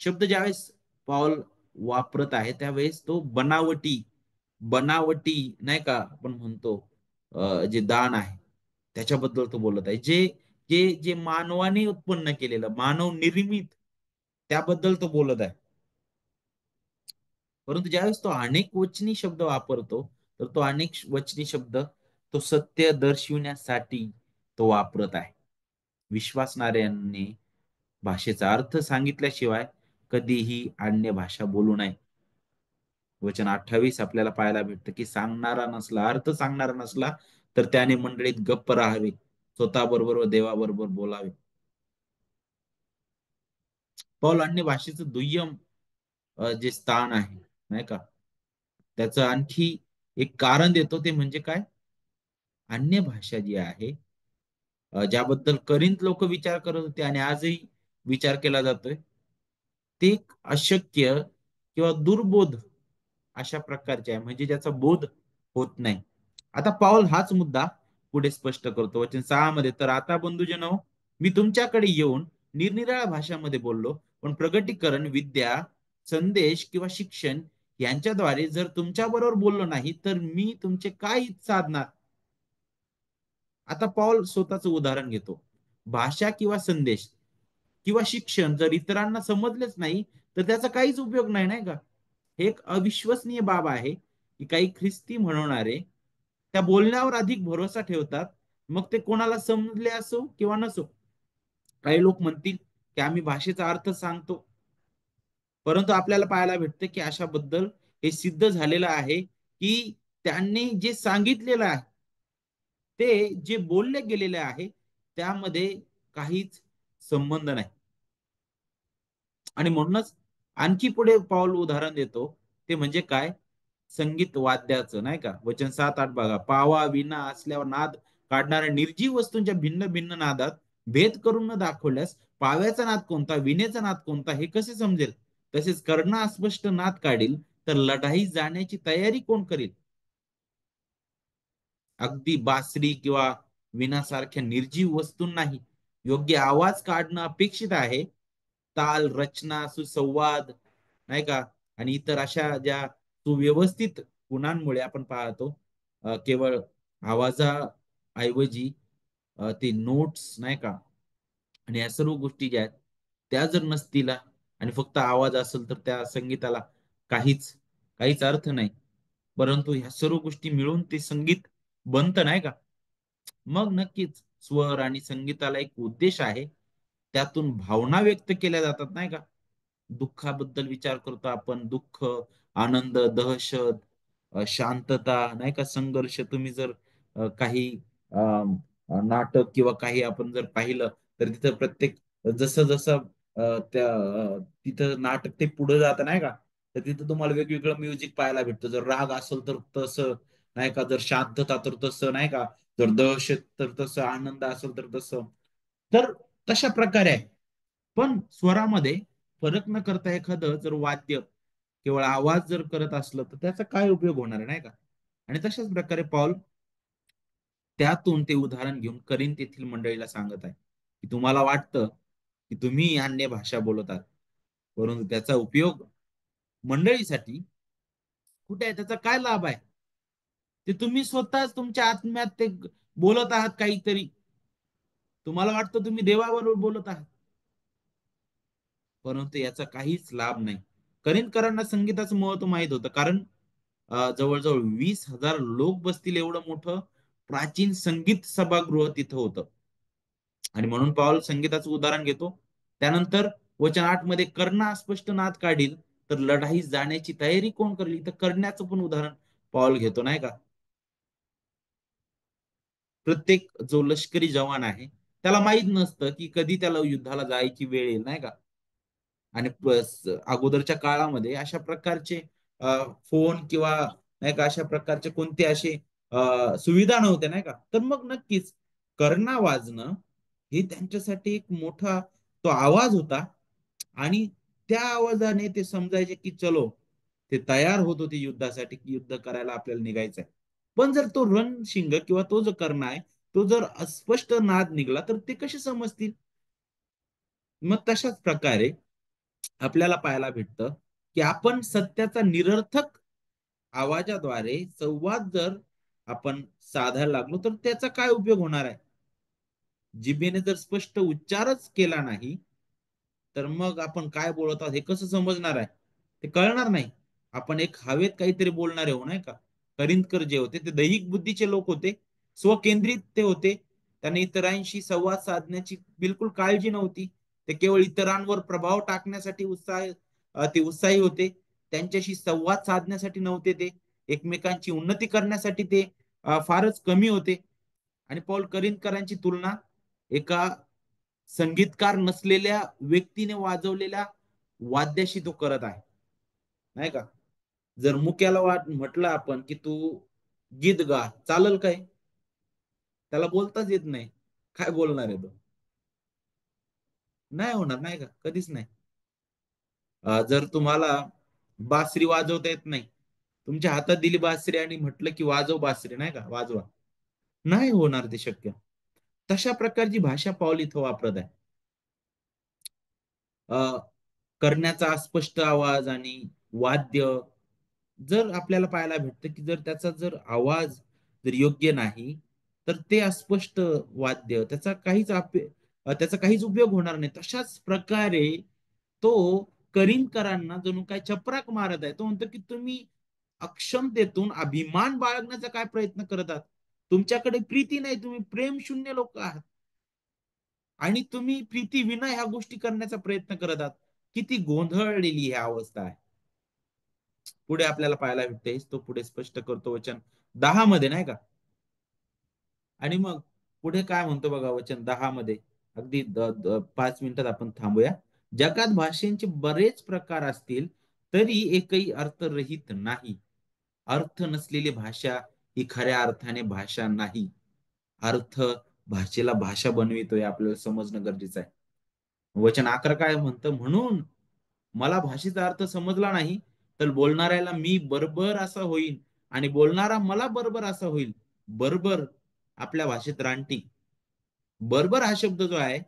शब्द ज्यावेळेस पॉल वापरत आहे त्यावेळेस तो बनावटी बनावटी नाही का आपण म्हणतो, जे दान आहे त्याच्याबद्दल तो बोलत आहे. जे जे जे मानवाने उत्पन्न केलेलं, मानव निर्मित, त्याबद्दल तो बोलत आहे. परंतु ज्यावेळेस तो अनेक वचनी शब्द वापरतो, तर तो अनेक वचनी शब्द तो सत्य दर्शविण्यासाठी तो वापरत आहे. विश्वासणाऱ्यांनी भाषेचा अर्थ सांगितल्याशिवाय कधीही अन्य भाषा बोलू नये. वचन 28 आपल्याला पाहायला भेटतं की सांगणारा नसला, अर्थ सांगणारा नसला, तर त्याने मंडळीत गप्प राहावे, स्वतःबरोबर व देवाबरोबर बोलावे. पौल अन्य भाषेचं दुय्यम जे स्थान आहे नाही का, त्याचं आणखी एक कारण देतो, ते म्हणजे काय, अन्य भाषा जी आहे, ज्याबद्दल करिंथ लोक विचार करत होते आणि आजही विचार केला जातोय, ते एक अशक्य किंवा दुर्बोध अशा प्रकारचे आहे, म्हणजे ज्याचा बोध होत नाही. आता पाऊल हाच मुद्दा पुढे स्पष्ट करतो वचन 6 मध्ये, तर आता बंधुजनो, मी तुमच्याकडे येऊन निरनिराळ्या भाषांमध्ये बोललो, पण प्रगटीकरण, विद्या, संदेश किंवा शिक्षण यांच्याद्वारे जर तुमच्या बरोबर बोललो नाही, तर मी तुमचे काय हित साधणार. आता पॉल स्वतःच उदाहरण घेतो. भाषा किंवा संदेश किंवा शिक्षण जर इतरांना समजलेच नाही, तर त्याचा काहीच उपयोग नाही, नाही का. हे एक अविश्वसनीय बाब आहे की काही ख्रिस्ती म्हणवणारे त्या बोलण्यावर अधिक भरोसा ठेवतात, मग ते कोणाला समजले असो किंवा नसो. काही लोक म्हणतील की आम्ही भाषेचा अर्थ सांगतो, परंतु आपल्याला पाहायला भेटते की अशाबद्दल हे सिद्ध झालेलं आहे की त्यांनी जे सांगितलेलं आहे, ते जे बोलले गेलेले आहे, त्यामध्ये काहीच संबंध नाही. आणि म्हणूनच आणखी पुढे पाऊल उदाहरण देतो, ते म्हणजे काय, संगीत वाद्याचं नाही का. वचन 7-8 बघा, पावा विना असल्यावर नाद काढणाऱ्या निर्जीव वस्तूंच्या भिन्न भिन्न नादात भेद करून न दाखवल्यास पाव्याचा नाद कोणता, विनेचा नाद कोणता हे कसे समजेल. तसेच कर्ण अस्पष्ट नाद काढील तर लढाई जाण्याची तयारी कोण करील. अगदी बासरी किंवा विनासारख्या निर्जीव वस्तूंनाही योग्य आवाज काढणं अपेक्षित आहे. ताल, रचना, सुसंवाद नाही का, आणि इतर अशा ज्या सुव्यवस्थित गुणांमुळे आपण पाहतो, केवळ आवाजाऐवजी ते नोट्स नाही का, आणि या सर्व गोष्टी ज्या आहेत त्या जर नसतील आणि फक्त आवाज असेल, तर त्या संगीताला काहीच काहीच अर्थ नाही. परंतु ह्या सर्व गोष्टी मिळून ते संगीत बनतं नाही का. मग नक्कीच स्वर आणि संगीताला एक उद्देश आहे, त्यातून भावना व्यक्त केल्या जातात नाही का. दुःखाबद्दल विचार करतो आपण, दुःख, आनंद, दहशत, शांतता नाही का, संघर्ष. तुम्ही जर काही नाटक किंवा काही आपण जर पाहिलं, तर तिथं प्रत्येक जसं जसं त्या तिथं नाटक ते पुढे जातं नाही का, तर तिथं तुम्हाला वेगवेगळं म्युझिक पाहायला भेटतं. जर राग असेल तर तसं नाही का, जर शांतता तर तसं नाही का, जर दहशत तर तसं, आनंद असेल तर तसं. तर तशा प्रकारे आहे. पण स्वरामध्ये फरक न करता एखादं जर वाद्य केवळ आवाज जर करत असलं, तर त्याचा काय उपयोग होणार आहे नाही का. आणि तशाच प्रकारे पॉल त्यातून ते उदाहरण घेऊन करिंथ येथील मंडळीला सांगत आहे की तुम्हाला वाटतं की तुम्ही अन्य भाषा बोलत आहात, परंतु त्याचा उपयोग मंडळीसाठी कुठे आहे, त्याचा काय लाभ आहे, ते तुम्ही स्वतःच तुमच्या आत्म्यात ते बोलत आहात काहीतरी. तुम्हाला वाटतं तुम्ही देवाबरोबर बोलत आहात, परंतु याचा काहीच लाभ नाही. करिंदकरांना संगीताचं महत्व माहित होतं, कारण जवळजवळ 20,000 लोक बसतील एवढं मोठं प्राचीन संगीत सभागृह तिथं होतं. आणि म्हणून पाऊल संगीताचं उदाहरण घेतो. त्यानंतर वचन 8 मध्ये कर्ण अस्पष्ट नाद काढील तर लढाई जाण्याची तयारी कोण करेल, तर करण्याचं पण उदाहरण पाऊल घेतो नाही का. प्रत्येक जो लष्करी जवान आहे त्याला माहित नसतं की कधी त्याला युद्धाला जायची वेळ येईल नाही का. आणि अगोदरच्या काळामध्ये अशा प्रकारचे फोन किंवा नाही का अशा प्रकारचे कोणते असे सुविधा नव्हत्या नाही का. तर मग नक्कीच कर्णा वाजणं हे त्यांच्यासाठी एक मोठा तो आवाज होता. आणि त्या आवाजाने ते समजायचे की चलो, ते तयार होत होते युद्धासाठी, की युद्ध करायला आपल्याला निघायचंय. पण जर तो रणशिंग किंवा तो जो कर्ण आहे, तो जर अस्पष्ट नाद निघाला तर ते कसे समजतील. मग तशाच प्रकारे आपल्याला पाहायला भेटतं की आपण सत्याचा निरर्थक आवाजाद्वारे संवाद जर आपण साधायला लागलो तर त्याचा काय उपयोग होणार आहे. जिभेने जर स्पष्ट उच्चारच केला नाही तर मग आपण काय बोलत आहोत हे कसं समजणार आहे. ते कळणार नाही. आपण एक हवेत काहीतरी बोलणारे हो नाही का. करिंदकर जे होते ते दैहिक बुद्धीचे लोक होते. स्वकेंद्रित ते होते. त्यांना इतरांशी संवाद साधण्याची बिलकुल काळजी नव्हती. ते केवळ इतरांवर प्रभाव टाकण्यासाठी ते उत्साही होते. त्यांच्याशी संवाद साधण्यासाठी नव्हते ते. एकमेकांची उन्नती करण्यासाठी ते फारच कमी होते. आणि पौल करिंदकरांची तुलना एका संगीतकार नसलेल्या व्यक्तीने वाजवलेल्या वाद्याशी तो करत आहे नाही का. जर मुक्याला म्हटलं आपण की तू गीत गा, चालल काय. त्याला बोलताच येत नाही. काय बोलणार आहे तो. नाही होणार नाही का, कधीच नाही. जर तुम्हाला बासरी वाजवता येत नाही, तुमच्या हातात दिली बासरी आणि म्हटलं की वाजव बासरी नाही का, वाजवा, नाही होणार ते शक्य. तशा प्रकारची भाषा पाऊल इथं वापरत आहे. अ, करण्याचा अस्पष्ट आवाज आणि वाद्य जर आपल्याला पाहायला भेटतं की जर त्याचा जर आवाज जर योग्य नाही तर ते अस्पष्ट वाद्य त्याचा काहीच उपयोग होणार नाही. तशाच प्रकारे तो करीमकरांना जणू काय चपराक मारत आहे. तो म्हणतो की तुम्ही अक्षमतेतून अभिमान बाळगण्याचा काय प्रयत्न करत आहात. तुमच्याकडे प्रीती नाही, तुम्ही प्रेम शून्य लोक आहात आणि तुम्ही प्रीती विना ह्या गोष्टी करण्याचा प्रयत्न करत आहात. किती गोंधळलेली ही अवस्था आहे. पुढे आपल्याला पाहायला भेटते तो पुढे स्पष्ट करतो वचन 10 मध्ये नाही का. आणि मग पुढे काय म्हणतो बघा वचन 10 मध्ये. अगदी 5 मिनिटात आपण थांबूया. जगात भाषेंचे बरेच प्रकार असतील तरी एकही अर्थरहित नाही. अर्थ नसलेली भाषा ही खऱ्या अर्थाने भाषा नाही. अर्थ भाषेला भाषा बनवितोय आपल्याला समजणं गरजेचं आहे. वचन 11 काय म्हणतं, म्हणून मला भाषेचा अर्थ समजला नाही तर बोलणाऱ्याला मी बरोबर असा होईल आणि बोलणारा मला बरोबर असा होईल. बरोबर आपल्या भाषेत रानटी. बरोबर हा शब्द जो आहे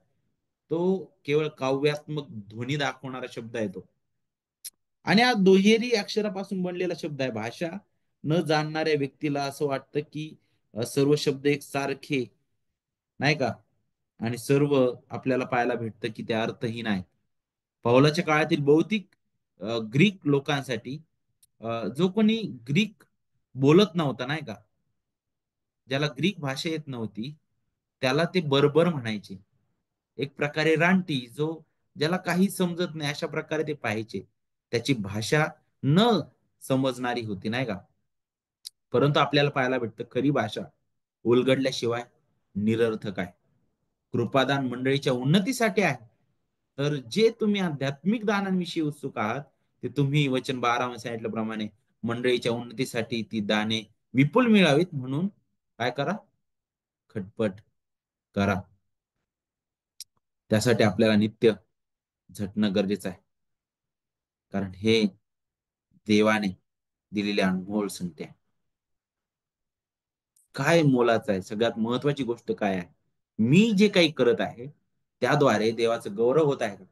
तो केवळ काव्यात्मक ध्वनी दाखवणारा शब्द आहे तो. आणि हा दुहेरी अक्षरापासून बनलेला शब्द आहे. भाषा न जाणणाऱ्या व्यक्तीला असं वाटतं की सर्व शब्द एक सारखे नाही का आणि सर्व आपल्याला पाहायला भेटतं की ते अर्थहीन आहेत. पौलाच्या काळातील बहुतेक ग्रीक लोकांसाठी जो कोणी ग्रीक बोलत नव्हता नाही का, ज्याला ग्रीक भाषा येत नव्हती, त्याला ते बर्बर म्हणायचे. एक प्रकारे रानटी, जो ज्याला काही समजत नाही अशा प्रकारे ते पाहायचे. त्याची भाषा न समजणारी होती नाही का. परंतु आपल्याला पाहायला भेटतं खरी भाषा उलगडल्याशिवाय निरर्थक आहे. कृपादान मंडळीच्या उन्नतीसाठी आहे. तर जे तुम्ही आध्यात्मिक दानांविषयी उत्सुक आहात ते तुम्ही वचन 12 मध्ये सांगितल्याप्रमाणे मंडळीच्या उन्नतीसाठी ती दाने विपुल मिळावीत म्हणून काय करा, खटपट करा. त्यासाठी आपल्याला नित्य झटणं गरजेचं आहे. कारण हे देवाने दिलेले अनमोल संधी आहे. काय मोलाचं आहे, सगळ्यात महत्वाची गोष्ट काय आहे, मी जे काही करत आहे त्याद्वारे देवाचं गौरव होत आहे का.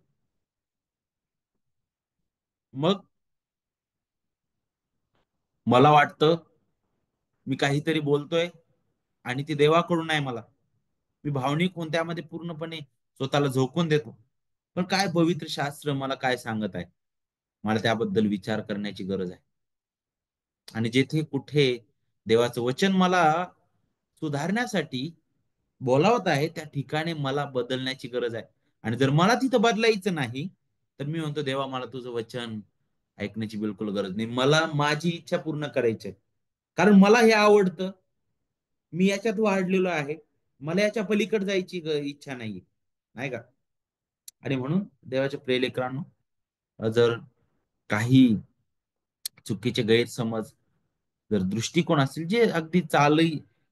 मग मला वाटतं मी काहीतरी बोलतोय आणि ती देवाकडून आहे. मला मी भावनिक होऊन त्यामध्ये पूर्णपणे स्वतःला झोकून देतो. पण काय पवित्र शास्त्र मला काय सांगत आहे, मला त्याबद्दल विचार करण्याची गरज आहे. आणि जेथे कुठे देवाचं वचन मला सुधारण्यासाठी बोलावत आहे त्या ठिकाणी मला बदलण्याची गरज आहे. आणि जर मला तिथं बदलायचं नाही तर मी म्हणतो देवा मला तुझं वचन ऐकण्याची बिलकुल गरज नाही. मला माझी इच्छा पूर्ण करायची आहे. कारण मला हे आवडतं, मी याच्यात वाढलेलो आहे, मला याच्या पलीकडे जायची इच्छा नाहीये नाही का. आणि म्हणून देवाच्या प्रिय लेकरांनो, जर काही चुकीचे गैरसमज, जर दृष्टिकोन असतील, जे अगदी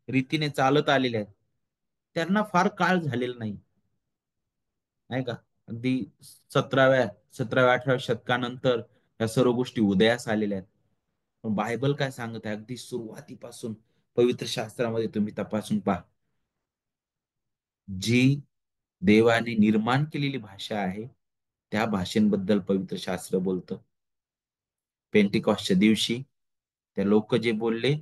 रीतीने चालत आलेले आहेत, त्यांना फार काळ झालेला नाही, नाही का? अगदी 17व्या 17व्या-18व्या शतकानंतर या सर्व गोष्टी उदयास आलेल्या आहेत. पण बायबल काय सांगत आहे, अगदी सुरुवातीपासून पवित्र शास्त्रामध्ये तुम्ही तपासून पहा. जी देवाने निर्माण केलेली भाषा आहे, त्या भाषेबद्दल पवित्र शास्त्र बोलतं. पेंटिकॉस्टच्या दिवशी ते लोक जे बोलले,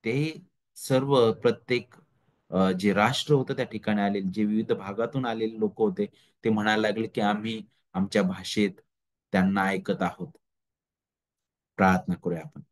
ते सर्व प्रत्येक जे राष्ट्र होतं त्या ठिकाणी आलेले, जे विविध भागातून आलेले लोक होते, ते म्हणायला लागले, की आम्ही आमच्या भाषेत त्यांना ऐकत आहोत. प्रार्थना करूया आपण.